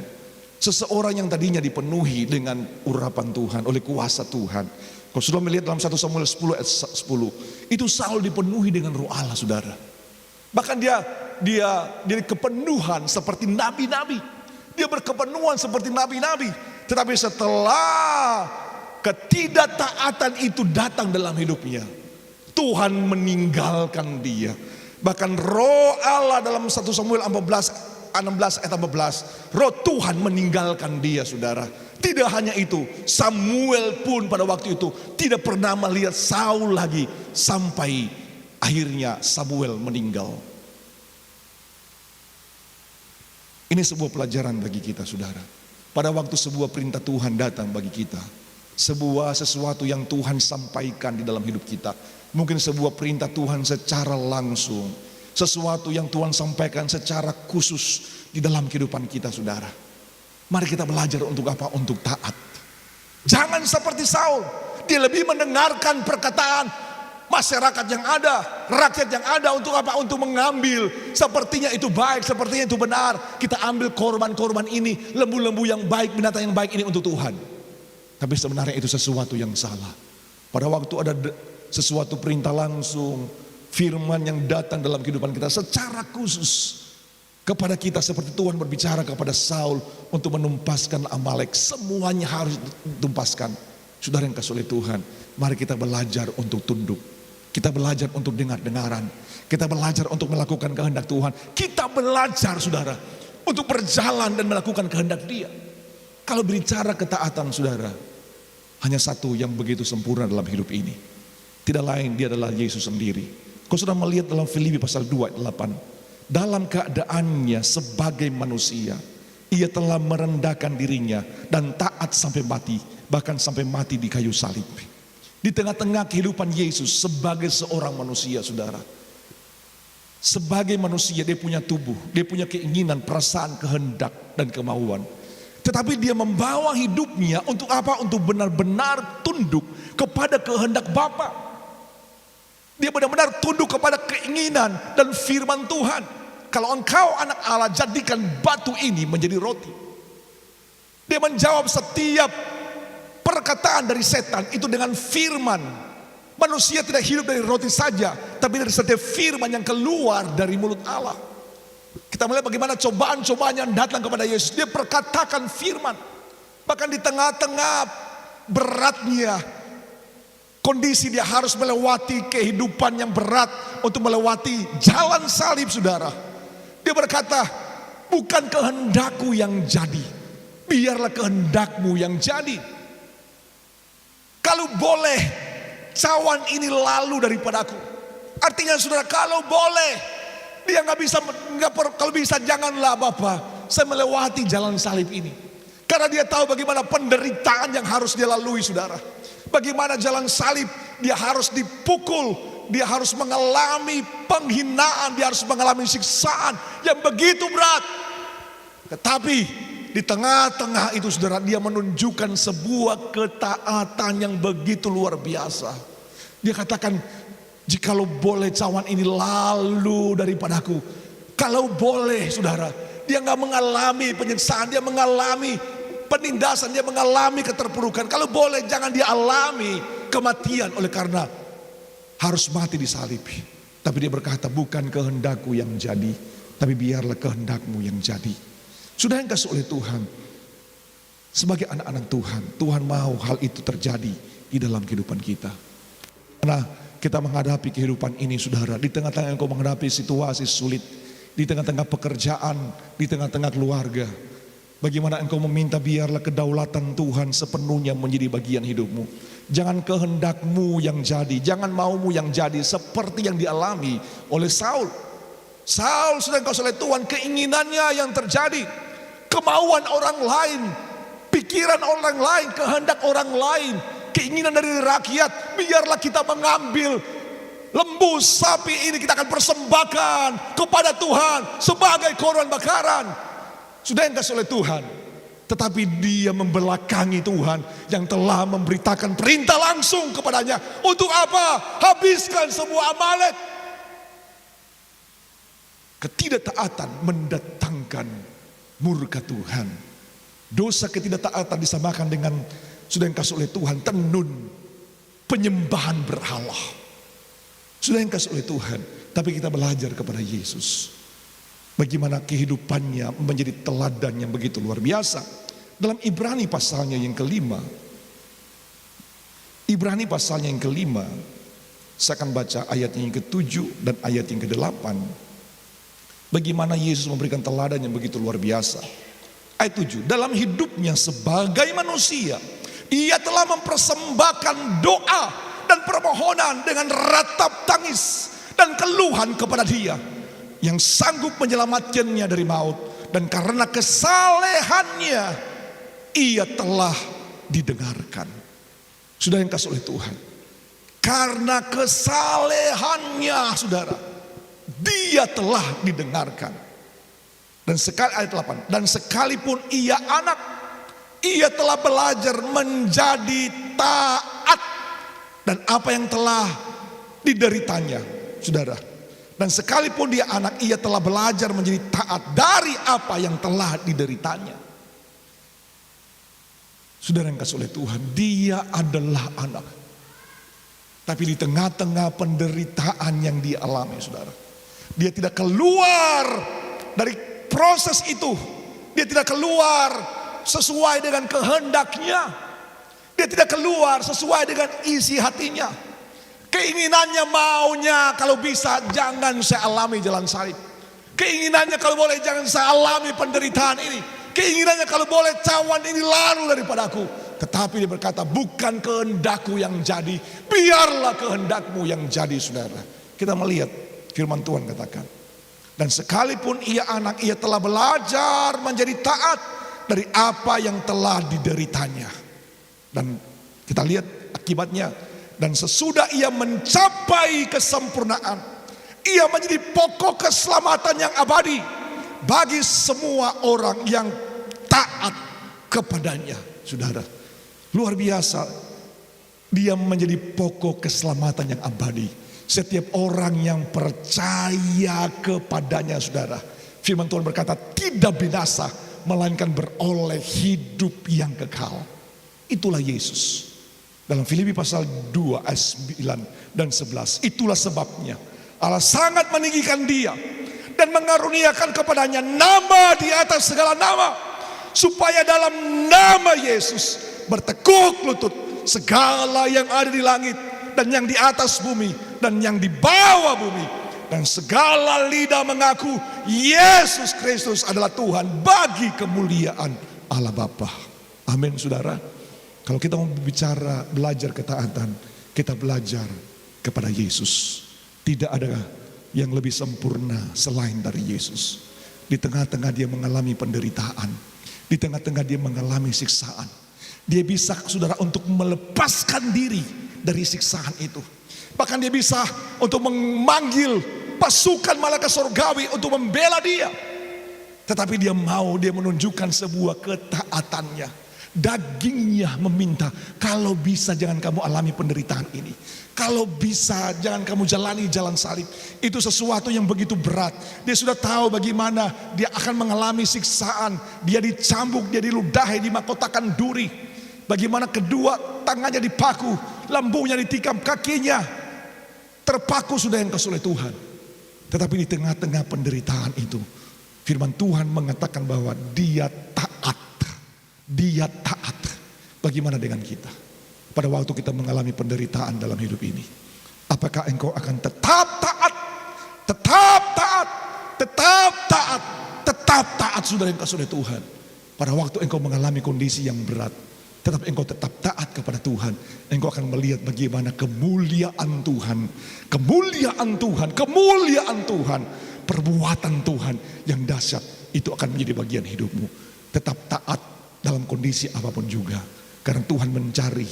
seseorang yang tadinya dipenuhi dengan urapan Tuhan, oleh kuasa Tuhan. Kalau sudah melihat dalam 1 Samuel 10 ayat 10, itu Saul dipenuhi dengan Roh Allah, saudara. Bahkan dia kepenuhan seperti nabi-nabi. Dia berkepenuhan seperti nabi-nabi. Tetapi setelah ketidaktaatan itu datang dalam hidupnya, Tuhan meninggalkan dia. Bahkan Roh Allah dalam 1 Samuel 16 ayat 14, Roh Tuhan meninggalkan dia, saudara. Tidak hanya itu, Samuel pun pada waktu itu tidak pernah melihat Saul lagi sampai akhirnya Samuel meninggal. Ini sebuah pelajaran bagi kita, saudara. Pada waktu sebuah perintah Tuhan datang bagi kita, sesuatu yang Tuhan sampaikan di dalam hidup kita, mungkin sebuah perintah Tuhan secara langsung, sesuatu yang Tuhan sampaikan secara khusus di dalam kehidupan kita, saudara. Mari kita belajar untuk apa? Untuk taat. Jangan seperti Saul, dia lebih mendengarkan perkataan masyarakat yang ada, rakyat yang ada, untuk apa? Untuk mengambil, sepertinya itu baik, sepertinya itu benar. Kita ambil korban-korban ini, lembu-lembu yang baik, binatang yang baik ini untuk Tuhan. Tapi sebenarnya itu sesuatu yang salah. Pada waktu ada sesuatu perintah langsung, firman yang datang dalam kehidupan kita secara khusus kepada kita, seperti Tuhan berbicara kepada Saul untuk menumpaskan Amalek, semuanya harus ditumpaskan. Saudara yang kasih oleh Tuhan, mari kita belajar untuk tunduk. Kita belajar untuk dengar-dengaran. Kita belajar untuk melakukan kehendak Tuhan. Kita belajar, saudara, untuk berjalan dan melakukan kehendak Dia. Kalau bicara ketaatan, saudara, hanya satu yang begitu sempurna dalam hidup ini. Tidak lain, Dia adalah Yesus sendiri. Kau sudah melihat dalam Filipi pasal 2 ayat 8. Dalam keadaannya sebagai manusia, Ia telah merendahkan dirinya dan taat sampai mati, bahkan sampai mati di kayu salib. Di tengah-tengah kehidupan Yesus sebagai seorang manusia, saudara. Sebagai manusia dia punya tubuh, dia punya keinginan, perasaan, kehendak dan kemauan. Tetapi dia membawa hidupnya untuk apa? Untuk benar-benar tunduk kepada kehendak Bapa. Dia benar-benar tunduk kepada keinginan dan firman Tuhan. Kalau engkau anak Allah, jadikan batu ini menjadi roti. Dia menjawab setiap perkataan dari setan itu dengan firman. Manusia tidak hidup dari roti saja, tapi dari setiap firman yang keluar dari mulut Allah. Kita melihat bagaimana cobaan-cobaan yang datang kepada Yesus. Dia perkatakan firman. Bahkan di tengah-tengah beratnya kondisi, dia harus melewati kehidupan yang berat untuk melewati jalan salib, saudara. Dia berkata, bukan kehendakku yang jadi, biarlah kehendakmu yang jadi. Kalau boleh cawan ini lalu daripadaku. Artinya, saudara, kalau boleh, dia kalau bisa janganlah Bapa, saya melewati jalan salib ini. Karena dia tahu bagaimana penderitaan yang harus dia lalui, saudara. Bagaimana jalan salib, dia harus dipukul, dia harus mengalami penghinaan, dia harus mengalami siksaan yang begitu berat. Tetapi di tengah-tengah itu, saudara, dia menunjukkan sebuah ketaatan yang begitu luar biasa. Dia katakan, Jikalau boleh cawan ini lalu daripadaku. Kalau boleh saudara, dia nggak mengalami penyiksaan, dia mengalami penindasan, dia mengalami keterpurukan. Kalau boleh jangan dia alami kematian oleh karena harus mati disalib. Tapi dia berkata, bukan kehendakku yang jadi, tapi biarlah kehendakmu yang jadi. Sudah yang kasih oleh Tuhan, sebagai anak-anak Tuhan, Tuhan mau hal itu terjadi di dalam kehidupan kita. Karena kita menghadapi kehidupan ini saudara, di tengah-tengah engkau menghadapi situasi sulit, di tengah-tengah pekerjaan, di tengah-tengah keluarga, bagaimana engkau meminta biarlah kedaulatan Tuhan sepenuhnya menjadi bagian hidupmu. Jangan kehendakmu yang jadi, jangan maumu yang jadi seperti yang dialami oleh Saul. Saul sudah engkau oleh Tuhan, keinginannya yang terjadi, kemauan orang lain, pikiran orang lain, kehendak orang lain, keinginan dari rakyat. Biarlah kita mengambil lembu sapi ini, kita akan persembahkan kepada Tuhan sebagai korban bakaran. Sudah yang kasih oleh Tuhan. Tetapi dia membelakangi Tuhan yang telah memberitakan perintah langsung kepadanya. Untuk apa? Habiskan semua Amalek. Ketidaktaatan mendatangkan murka Tuhan. Dosa ketidaktaatan disamakan dengan, sudah yang kasih oleh Tuhan, tenun, penyembahan berhala. Sudah yang kasih oleh Tuhan. Tapi kita belajar kepada Yesus. Bagaimana kehidupannya menjadi teladan yang begitu luar biasa. Dalam Ibrani pasalnya yang kelima. Ibrani pasalnya yang kelima. Saya akan baca ayat yang ke-7 dan ayat yang ke-8. Bagaimana Yesus memberikan teladan yang begitu luar biasa. Ayat 7. Dalam hidupnya sebagai manusia, ia telah mempersembahkan doa dan permohonan dengan ratap tangis dan keluhan kepada Dia yang sanggup menyelamatkannya dari maut, dan karena kesalehannya ia telah didengarkan. Sudah yang kasih oleh Tuhan, karena kesalehannya saudara, dia telah didengarkan. Dan sekali ayat 8, dan sekalipun ia anak, ia telah belajar menjadi taat dan apa yang telah dideritanya saudara. Dan sekalipun dia anak, ia telah belajar menjadi taat dari apa yang telah dideritanya. Saudara yang kasih oleh Tuhan, dia adalah anak. Tapi di tengah-tengah penderitaan yang dia alami saudara, dia tidak keluar dari proses itu. Dia tidak keluar sesuai dengan kehendaknya. Dia tidak keluar sesuai dengan isi hatinya. Keinginannya, maunya kalau bisa jangan saya alami jalan salib. Keinginannya kalau boleh jangan saya alami penderitaan ini. Keinginannya kalau boleh cawan ini lalu daripadaku. Tetapi dia berkata, bukan kehendakku yang jadi, biarlah kehendakmu yang jadi saudara. Kita melihat firman Tuhan katakan, dan sekalipun ia anak, ia telah belajar menjadi taat dari apa yang telah dideritanya. Dan kita lihat akibatnya. Dan sesudah ia mencapai kesempurnaan, ia menjadi pokok keselamatan yang abadi bagi semua orang yang taat kepadanya. Saudara, luar biasa. Dia menjadi pokok keselamatan yang abadi. Setiap orang yang percaya kepadanya saudara. Firman Tuhan berkata tidak binasa, melainkan beroleh hidup yang kekal. Itulah Yesus. Dalam Filipi pasal 2 ayat 9 dan 11. Itulah sebabnya Allah sangat meninggikan dia dan mengaruniakan kepadanya nama di atas segala nama, supaya dalam nama Yesus bertekuk lutut segala yang ada di langit dan yang di atas bumi dan yang di bawah bumi, dan segala lidah mengaku Yesus Kristus adalah Tuhan bagi kemuliaan Allah Bapa. Amin saudara. Kalau kita mau bicara belajar ketaatan, kita belajar kepada Yesus. Tidak ada yang lebih sempurna selain dari Yesus. Di tengah-tengah dia mengalami penderitaan, di tengah-tengah dia mengalami siksaan, dia bisa saudara untuk melepaskan diri dari siksaan itu. Bahkan dia bisa untuk memanggil pasukan malaikat surgawi untuk membela dia. Tetapi dia menunjukkan sebuah ketaatannya. Dagingnya meminta, kalau bisa jangan kamu alami penderitaan ini. Kalau bisa jangan kamu jalani jalan salib. Itu sesuatu yang begitu berat. Dia sudah tahu bagaimana dia akan mengalami siksaan. Dia dicambuk, dia diludahi, dimahkotakan duri. Bagaimana kedua tangannya dipaku, lambungnya ditikam, kakinya terpaku sudah yang oleh Tuhan. Tetapi di tengah-tengah penderitaan itu, firman Tuhan mengatakan bahwa dia taat. Dia taat. Bagaimana dengan kita? Pada waktu kita mengalami penderitaan dalam hidup ini, apakah engkau akan tetap taat? Tetap taat. Tetap taat. Tetap taat saudara yang kasih oleh Tuhan. Pada waktu engkau mengalami kondisi yang berat, tetapi engkau tetap taat kepada Tuhan, engkau akan melihat bagaimana kemuliaan Tuhan. Kemuliaan Tuhan. Kemuliaan Tuhan. Perbuatan Tuhan yang dahsyat itu akan menjadi bagian hidupmu. Tetap taat dalam kondisi apapun juga. Karena Tuhan mencari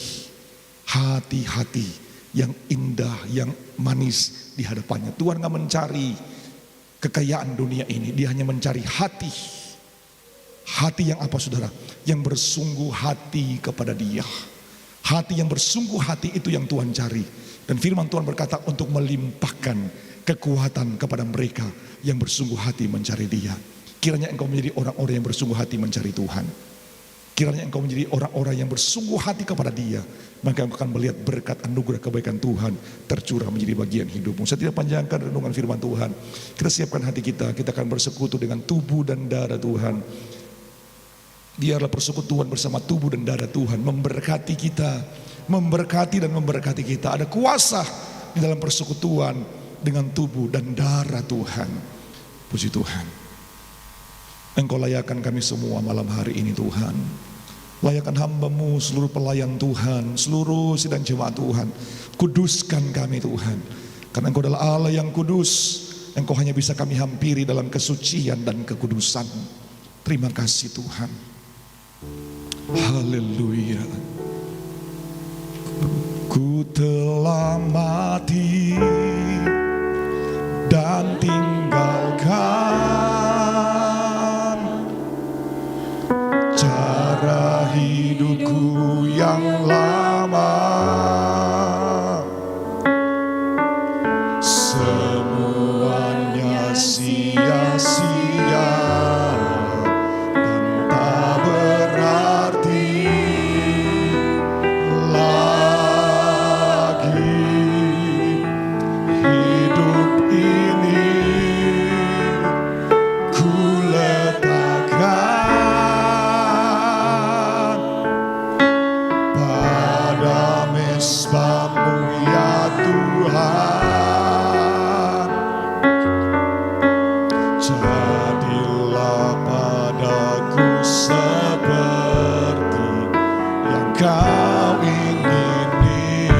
hati-hati yang indah, yang manis di hadapannya. Tuhan gak mencari kekayaan dunia ini. Dia hanya mencari hati. Hati yang apa saudara? Yang bersungguh hati kepada Dia. Hati yang bersungguh hati itu yang Tuhan cari. Dan firman Tuhan berkata untuk melimpahkan kekuatan kepada mereka yang bersungguh hati mencari Dia. Kiranya engkau menjadi orang-orang yang bersungguh hati mencari Tuhan. Kiranya engkau menjadi orang-orang yang bersungguh hati kepada Dia. Maka engkau akan melihat berkat anugerah kebaikan Tuhan tercurah menjadi bagian hidupmu. Saya tidak panjangkan renungan firman Tuhan. Kita siapkan hati kita. Kita akan bersekutu dengan tubuh dan darah Tuhan. Dia adalah persekutuan bersama tubuh dan darah Tuhan. Memberkati kita. Memberkati dan memberkati kita. Ada kuasa di dalam persekutuan dengan tubuh dan darah Tuhan. Puji Tuhan. Engkau layakkan kami semua malam hari ini Tuhan. Layakkan hamba-Mu, seluruh pelayan Tuhan, seluruh sidang jemaat Tuhan. Kuduskan kami Tuhan. Karena Engkau adalah Allah yang kudus. Engkau hanya bisa kami hampiri dalam kesucian dan kekudusan. Terima kasih Tuhan. Haleluya. Ku telah mati dan tinggalkan cara hidupku yang lama. Semuanya sia-sia dan tak berarti lagi. Hidup ini ku letakkan mesbah-Mu ya Tuhan. Jadilah padaku seperti yang Kau ingini.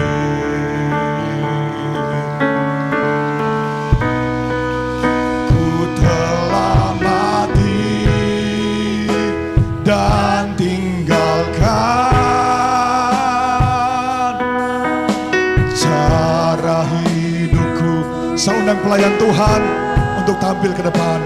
Ku telah mati dan tinggalkan hidupku. Saya undang pelayan Tuhan untuk tampil ke depan.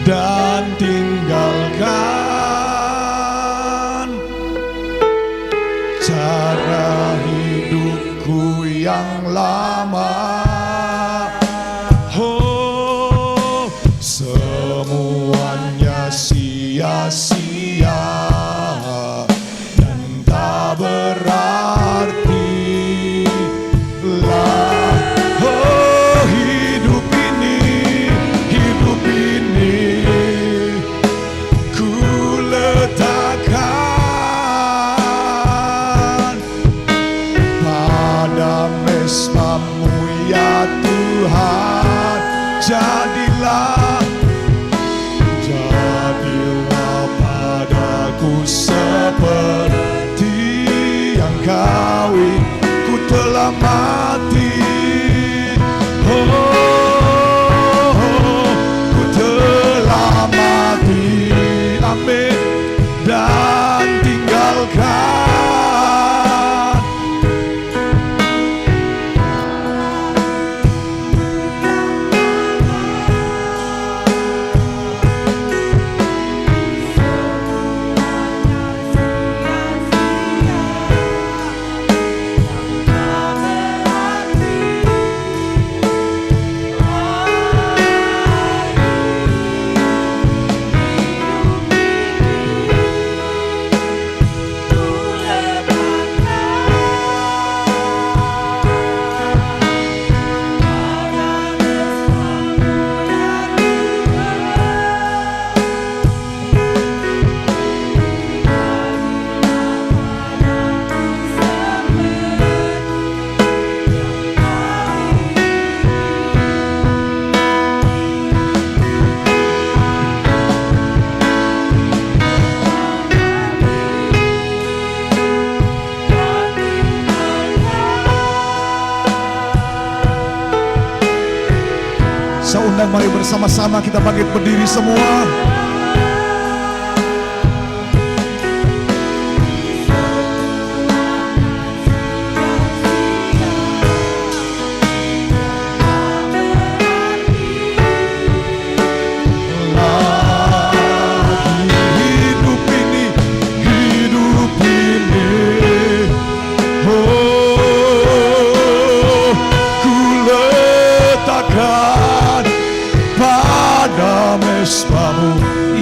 Dan tinggalkan cara hidupku yang lama. Oh, semuanya sia-sia dan tak berarti lah. Oh, hidup ini Saya undang, mari bersama-sama kita bangkit berdiri semua.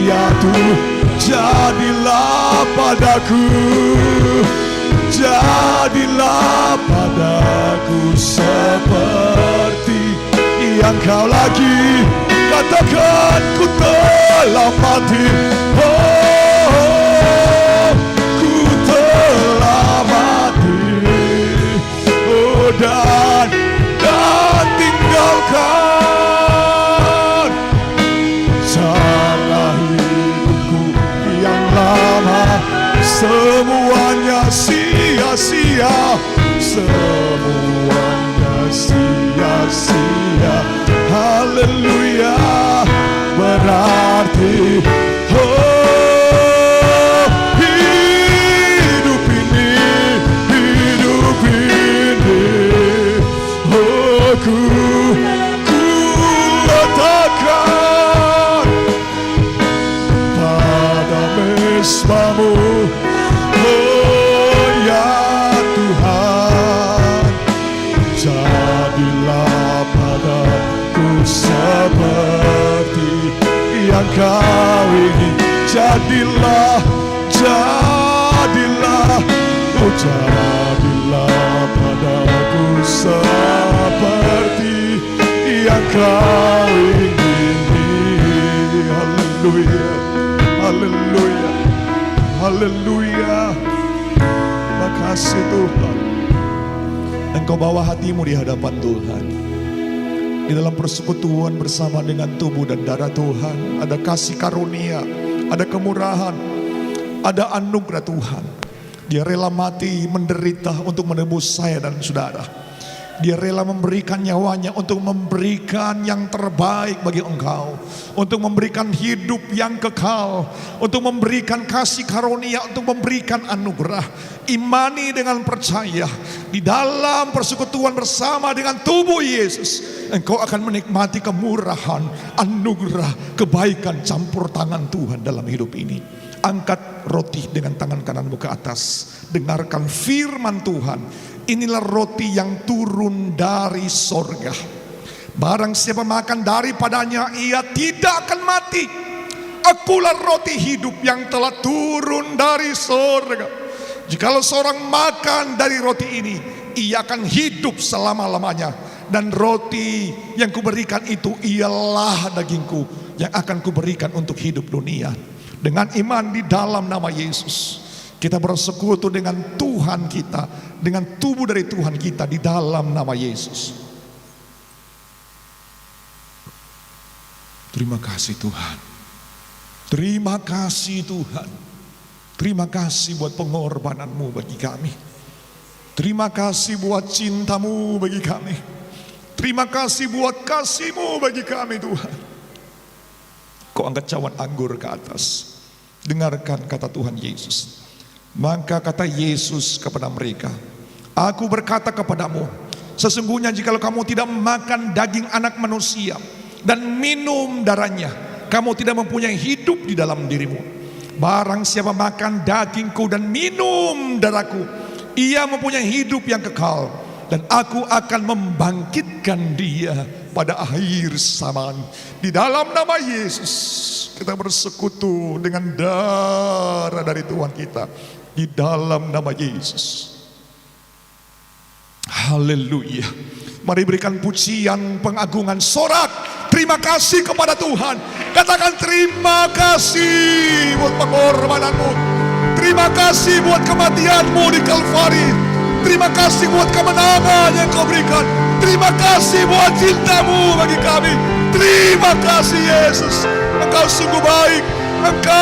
Ya Tuhan, jadilah padaku, jadilah padaku seperti yang Kau lagi katakan. Ku telah mati, oh, ku telah mati, oh, dan tinggalkan cara hidupku yang lama, semuanya sia-sia, semuanya sia-sia. Haleluya, berarti oh, hidup ini oh, ku letakkan pada mesbah-Mu, oh ya Tuhan. Jadilah padaku seperti yang Kau ingin. Jadilah, jadilah, oh jadilah padaku seperti yang Kau ingini. Haleluya, haleluya, haleluya. Terima kasih Tuhan. Engkau bawa hatimu di hadapan Tuhan. Di dalam persekutuan bersama dengan tubuh dan darah Tuhan, ada kasih karunia, ada kemurahan, ada anugerah Tuhan. Dia rela mati menderita untuk menebus saya dan saudara. Dia rela memberikan nyawanya untuk memberikan yang terbaik bagi engkau, untuk memberikan hidup yang kekal, untuk memberikan kasih karunia, untuk memberikan anugerah. Imani dengan percaya di dalam persekutuan bersama dengan tubuh Yesus, engkau akan menikmati kemurahan, anugerah, kebaikan, campur tangan Tuhan dalam hidup ini. Angkat roti dengan tangan kananmu ke atas, dengarkan firman Tuhan. Inilah roti yang turun dari sorga. Barang siapa makan daripadanya, ia tidak akan mati. Akulah roti hidup yang telah turun dari sorga. Jikalau seorang makan dari roti ini, ia akan hidup selama-lamanya. Dan roti yang kuberikan itu ialah dagingku yang akan kuberikan untuk hidup dunia. Dengan iman di dalam nama Yesus, kita bersekutu dengan Tuhan kita, dengan tubuh dari Tuhan kita di dalam nama Yesus. Terima kasih Tuhan. Terima kasih Tuhan. Terima kasih buat pengorbanan-Mu bagi kami. Terima kasih buat cinta-Mu bagi kami. Terima kasih buat kasih-Mu bagi kami Tuhan. Kau angkat cawan anggur ke atas. Dengarkan kata Tuhan Yesus. Maka kata Yesus kepada mereka, Aku berkata kepadamu, sesungguhnya jikalau kamu tidak makan daging anak manusia dan minum darahnya, kamu tidak mempunyai hidup di dalam dirimu. Barang siapa makan dagingku dan minum darahku, ia mempunyai hidup yang kekal, dan aku akan membangkitkan dia pada akhir zaman. Di dalam nama Yesus kita bersekutu dengan darah dari Tuhan kita. Di dalam nama Yesus. Haleluya. Mari berikan pujian pengagungan, sorak terima kasih kepada Tuhan. Katakan terima kasih buat pengorbananmu. Terima kasih buat kematianmu di Kalvari. Terima kasih buat kemenangan yang kau berikan. Terima kasih buat cintamu bagi kami. Terima kasih Yesus. Engkau sungguh baik. Engkau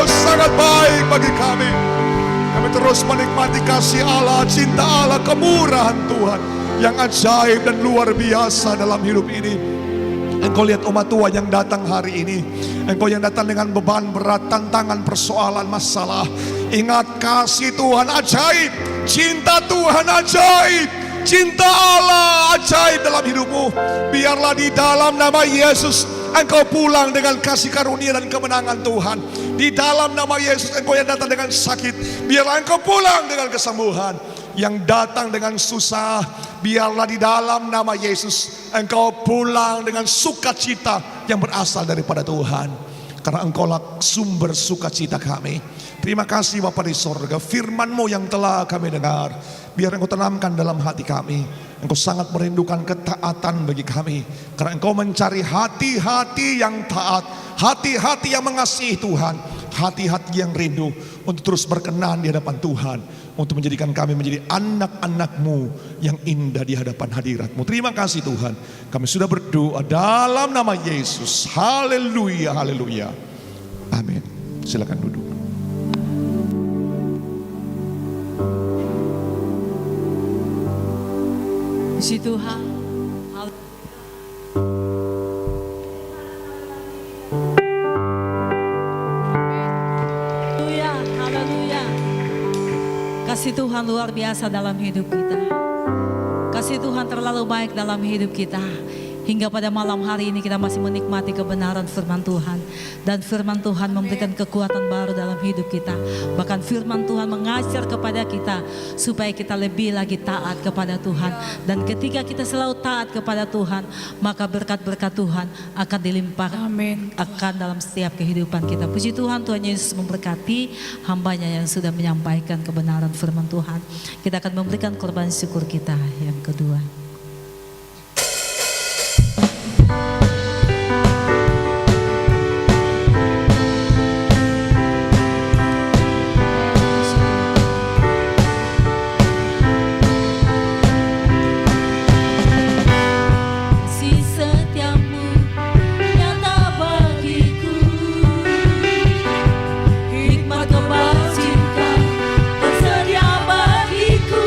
sangat baik bagi kami. Kami terus menikmati kasih Allah, cinta Allah, kemurahan Tuhan yang ajaib dan luar biasa dalam hidup ini. Engkau lihat umat Tuhan yang datang hari ini. Engkau yang datang dengan beban berat, tantangan, persoalan, masalah. Ingat kasih Tuhan ajaib, cinta Tuhan ajaib, cinta Allah ajaib dalam hidupmu. Biarlah di dalam nama Yesus engkau pulang dengan kasih karunia dan kemenangan Tuhan. Di dalam nama Yesus, engkau yang datang dengan sakit, biarlah engkau pulang dengan kesembuhan. Yang datang dengan susah, biarlah di dalam nama Yesus engkau pulang dengan sukacita yang berasal daripada Tuhan. Karena engkaulah sumber sukacita kami. Terima kasih Bapa di sorga, firman-Mu yang telah kami dengar, biar engkau tanamkan dalam hati kami. Engkau sangat merindukan ketaatan bagi kami, karena engkau mencari hati-hati yang taat, hati-hati yang mengasihi Tuhan, hati-hati yang rindu untuk terus berkenan di hadapan Tuhan, untuk menjadikan kami menjadi anak-anak-Mu yang indah di hadapan hadirat-Mu. Terima kasih Tuhan, kami sudah berdoa dalam nama Yesus. Haleluya, haleluya, amin. Silakan duduk. Puji Tuhan. Haleluya, haleluya. Kasih Tuhan luar biasa dalam hidup kita. Kasih Tuhan terlalu baik dalam hidup kita. Hingga pada malam hari ini kita masih menikmati kebenaran firman Tuhan. Dan firman Tuhan memberikan kekuatan baru dalam hidup kita. Bahkan firman Tuhan mengajar kepada kita supaya kita lebih lagi taat kepada Tuhan. Dan ketika kita selalu taat kepada Tuhan, maka berkat-berkat Tuhan akan dilimpahkan akan dalam setiap kehidupan kita. Puji Tuhan, Tuhan Yesus memberkati hambanya yang sudah menyampaikan kebenaran firman Tuhan. Kita akan memberikan korban syukur kita yang kedua. Setia bagiku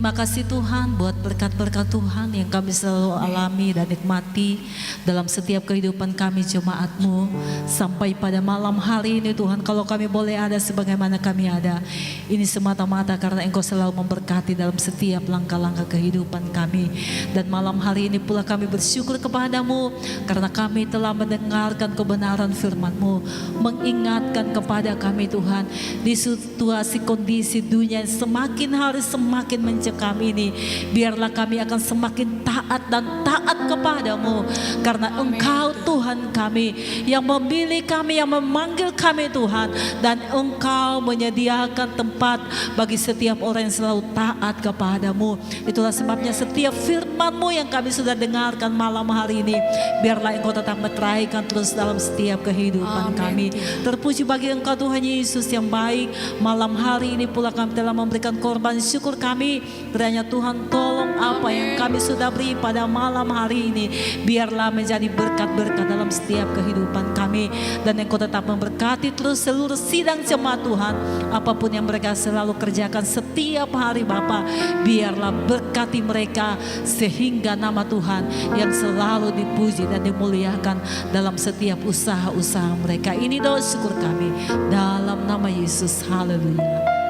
Terima kasih Tuhan buat berkat-berkat Tuhan yang kami selalu alami dan nikmati dalam setiap kehidupan kami jemaat-Mu. Sampai pada malam hari ini Tuhan, kalau kami boleh ada sebagaimana kami ada, ini semata-mata karena Engkau selalu memberkati dalam setiap langkah-langkah kehidupan kami. Dan malam hari ini pula kami bersyukur kepada-Mu karena kami telah mendengarkan kebenaran firman-Mu, mengingatkan kepada kami Tuhan di situasi kondisi dunia yang semakin hari semakin mencekam ini, biarlah kami akan semakin taat dan taat kepada-Mu karena Engkau Tuhan kami yang memilih kami, yang memanggil kami Tuhan, dan Engkau menyediakan tempat bagi setiap orang yang selalu taat kepada-Mu. Itulah sebabnya setiap firman-Mu yang kami sudah dengarkan malam hari ini, biarlah Engkau tetap meteraikan terus dalam setiap kehidupan kami. Terpuji bagi Engkau Tuhan Yesus yang baik. Malam hari ini pula kami telah memberikan korban syukur kami. Kiranya Tuhan tolong apa yang kami sudah beri pada malam hari ini, biarlah menjadi berkat-berkat dalam setiap kehidupan kami. Dan Engkau tetap memberkati terus seluruh sidang jemaat Tuhan, apapun yang mereka selalu kerjakan setiap hari Bapa, biarlah berkati mereka sehingga nama Tuhan yang selalu dipuji dan dimuliakan dalam setiap usaha-usaha mereka. Ini doa syukur kami dalam nama Yesus. Haleluya.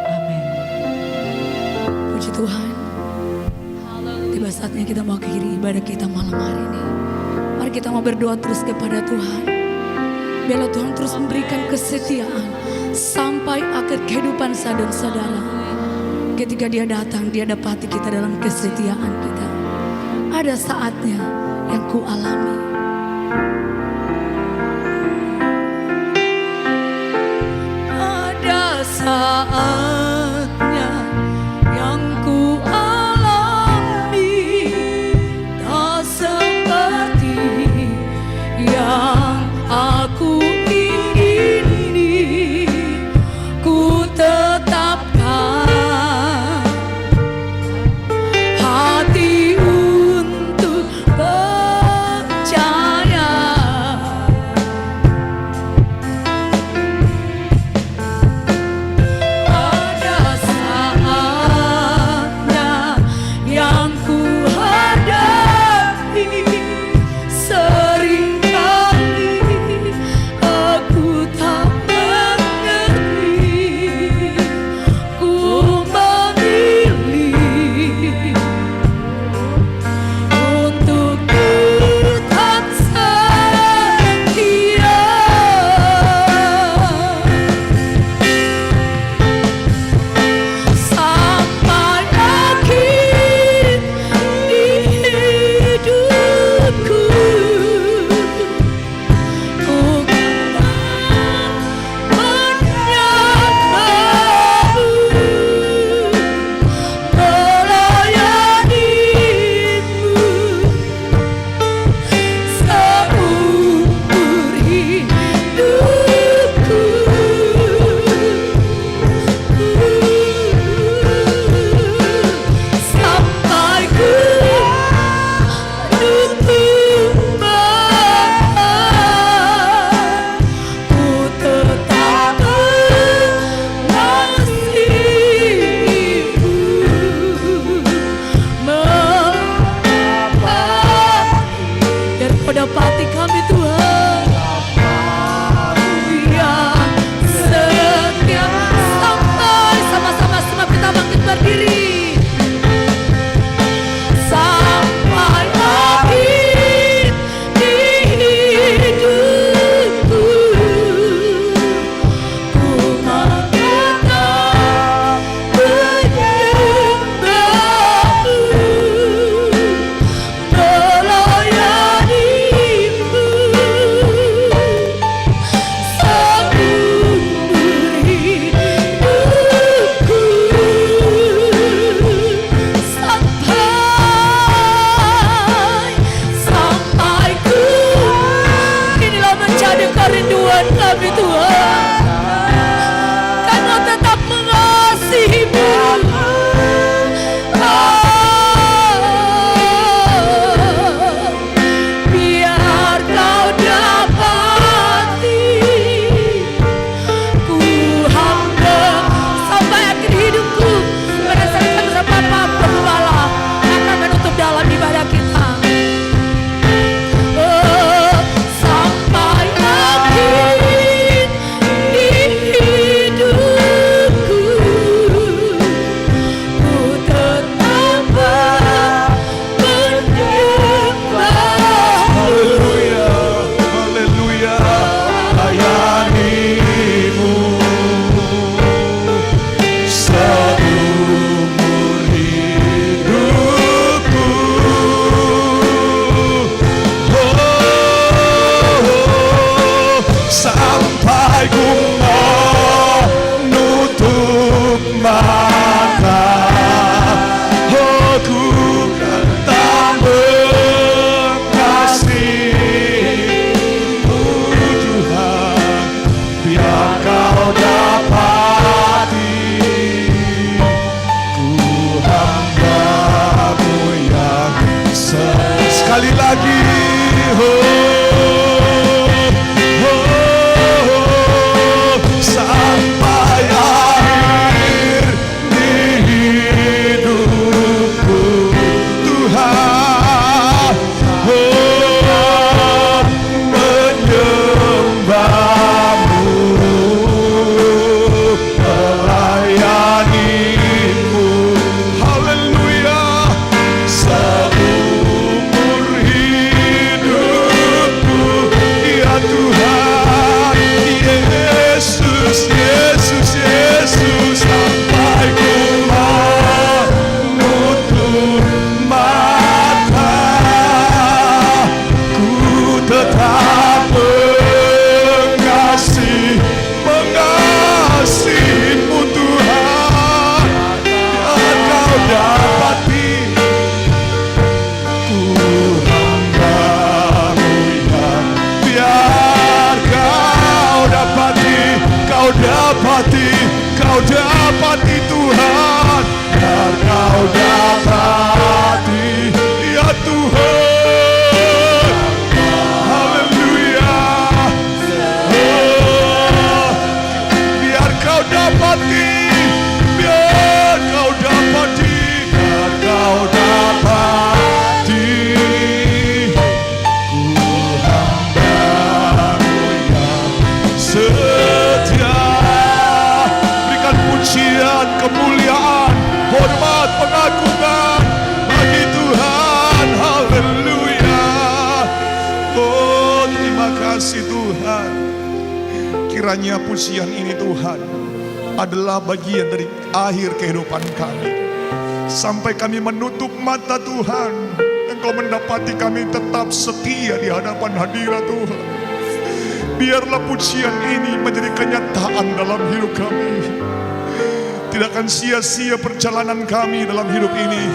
Amin. Puji Tuhan. Tiba saatnya kita mau akhiri ibadah kita malam hari ini. Mari kita mau berdoa terus kepada Tuhan. Biarlah Tuhan terus memberikan kesetiaan sampai akhir kehidupan saya dan saudara. Ketika Dia datang, Dia dapati kita dalam kesetiaan kita. Ada saatnya yang ku alami. Ada saatnya yang ku alami, tak seperti yang aku ingini. Ku tetapkan hati untuk percaya. Ada sekali lagi. Sampai akhir hidupku Tuhan, menyembahmu, melayanimu. Haleluya. Seumur hidupku ya Tuhan, Yesus, Yesus, Yesus, sampai ku menutup mata, ku tetap mengasihimu Tuhan. Biar kau dapati ku hambamu ya. Biar kau dapati, kau dapati, kau dapati Tuhan. Biar kau dapati ya Tuhan. Haleluya. Biar kau dapati, biar kau dapati, biar kau dapati, ku hambamu yang setia. Berikan pujian, kemuliaan, hormat, pengagungan bagi Tuhan. Haleluya. Oh, terima kasih Tuhan. Kiranya pujian ini Tuhan adalah bagian dari akhir kehidupan kami. Sampai kami menutup mata Tuhan, Engkau mendapati kami tetap setia di hadapan hadirat Tuhan. Biarlah pujian ini menjadi kenyataan dalam hidup kami. Tidak akan sia-sia perjalanan kami dalam hidup ini,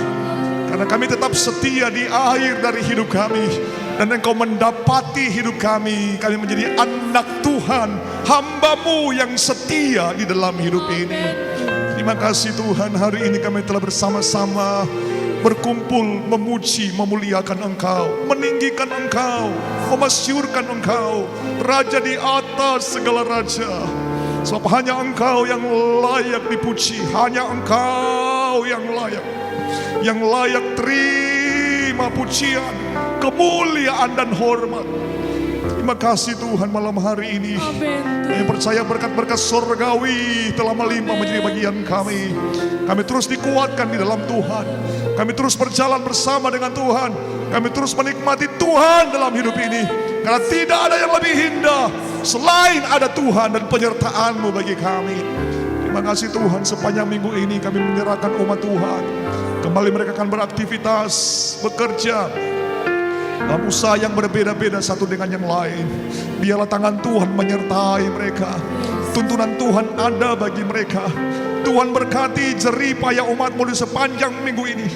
karena kami tetap setia di akhir dari hidup kami. Dan Engkau mendapati hidup kami menjadi anak Tuhan, hamba-Mu yang setia di dalam hidup ini. Terima kasih Tuhan, hari ini kami telah bersama-sama berkumpul memuji, memuliakan Engkau, meninggikan Engkau, memasyurkan Engkau, Raja di atas segala raja. Sebab hanya Engkau yang layak dipuji, hanya Engkau yang layak terima pujian, kemuliaan dan hormat. Terima kasih Tuhan, malam hari ini kami percaya berkat-berkat surgawi telah melimpah menjadi bagian kami. Kami terus dikuatkan di dalam Tuhan, kami terus berjalan bersama dengan Tuhan, kami terus menikmati Tuhan dalam hidup ini. Karena tidak ada yang lebih indah selain ada Tuhan dan penyertaan-Mu bagi kami. Terima kasih Tuhan, sepanjang minggu ini kami menyerahkan umat Tuhan. Kembali mereka akan beraktivitas, bekerja dalam usaha yang berbeda-beda satu dengan yang lain. Biarlah tangan Tuhan menyertai mereka. Tuntunan Tuhan ada bagi mereka. Tuhan berkati jerih payah umat-Mu di sepanjang minggu ini.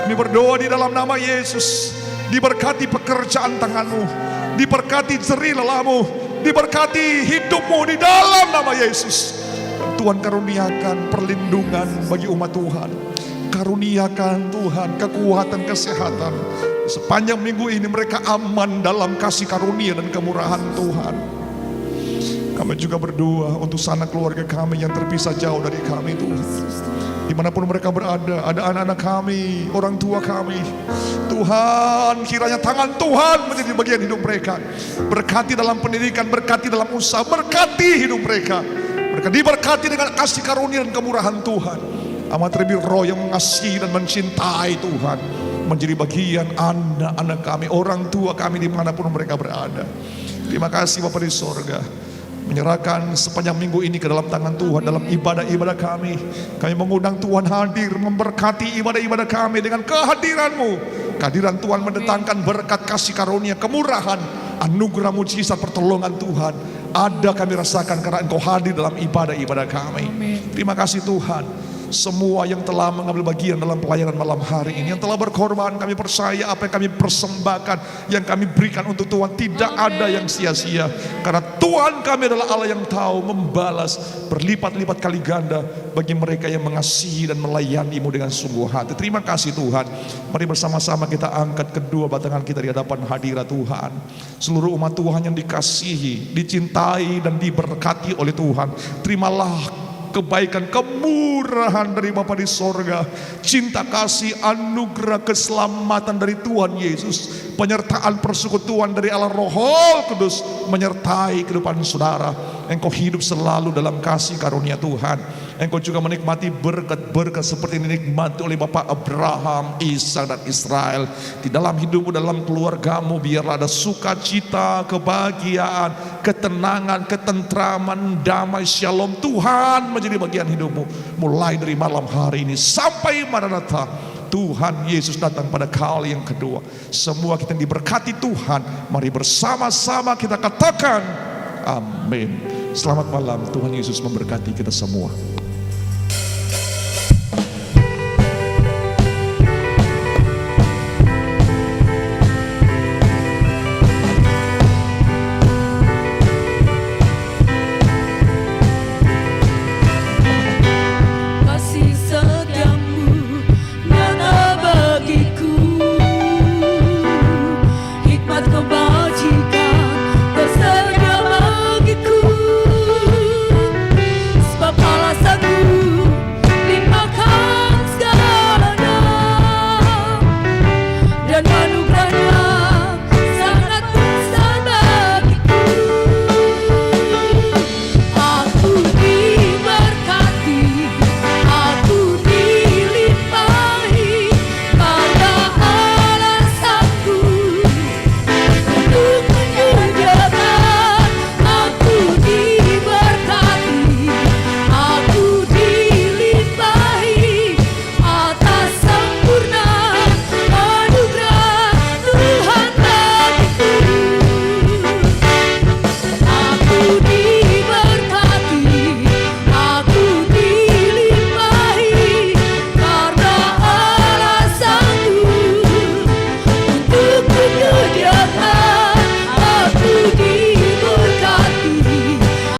Kami berdoa di dalam nama Yesus. Diberkati pekerjaan tangan-Mu, diberkati jerih lelah-Mu, diberkati hidup-Mu di dalam nama Yesus. Tuhan karuniakan perlindungan bagi umat Tuhan. Karuniakan Tuhan kekuatan, kesehatan. Sepanjang minggu ini mereka aman dalam kasih karunia dan kemurahan Tuhan. Kami juga berdoa untuk sanak keluarga kami yang terpisah jauh dari kami Tuhan. Dimanapun mereka berada, ada anak-anak kami, orang tua kami. Tuhan, kiranya tangan Tuhan menjadi bagian hidup mereka. Berkati dalam pendidikan, berkati dalam usaha, berkati hidup mereka. Mereka diberkati dengan kasih karunia dan kemurahan Tuhan. Amat lebih roh yang mengasihi dan mencintai Tuhan menjadi bagian anak-anak kami, orang tua kami dimanapun mereka berada. Terima kasih Bapa di sorga. Menyerahkan sepanjang minggu ini ke dalam tangan Tuhan dalam ibadah-ibadah kami. Kami mengundang Tuhan hadir memberkati ibadah-ibadah kami dengan kehadiran-Mu. Kehadiran Tuhan mendatangkan berkat, kasih karunia, kemurahan, anugerah, mujizat, pertolongan Tuhan. Ada kami rasakan karena Engkau hadir dalam ibadah-ibadah kami. Terima kasih Tuhan. semua yang telah mengambil bagian dalam pelayanan malam hari ini, yang telah berkorban, kami percaya apa yang kami persembahkan, yang kami berikan untuk Tuhan tidak ada yang sia-sia, karena Tuhan kami adalah Allah yang tahu membalas berlipat-lipat kali ganda bagi mereka yang mengasihi dan melayani-Mu dengan sungguh hati. Terima kasih Tuhan. Mari bersama-sama kita angkat kedua batangan kita di hadapan hadirat Tuhan. Seluruh umat Tuhan yang dikasihi, dicintai dan diberkati oleh Tuhan, terimalah kebaikan, kemurahan dari Bapa di sorga, cinta kasih, anugerah, keselamatan dari Tuhan Yesus, penyertaan persekutuan dari Allah Roh Kudus menyertai kehidupan saudara. Engkau hidup selalu dalam kasih karunia Tuhan. Engkau juga menikmati berkat-berkat seperti yang dinikmati oleh Bapak Abraham, Ishak dan Israel. Di dalam hidupmu, dalam keluargamu, biarlah ada sukacita, kebahagiaan, ketenangan, ketentraman, damai, shalom Tuhan menjadi bagian hidupmu. Mulai dari malam hari ini sampai Maranatha, Tuhan Yesus datang pada kali yang kedua. Semua kita yang diberkati Tuhan, mari bersama-sama kita katakan amin. Selamat malam, Tuhan Yesus memberkati kita semua.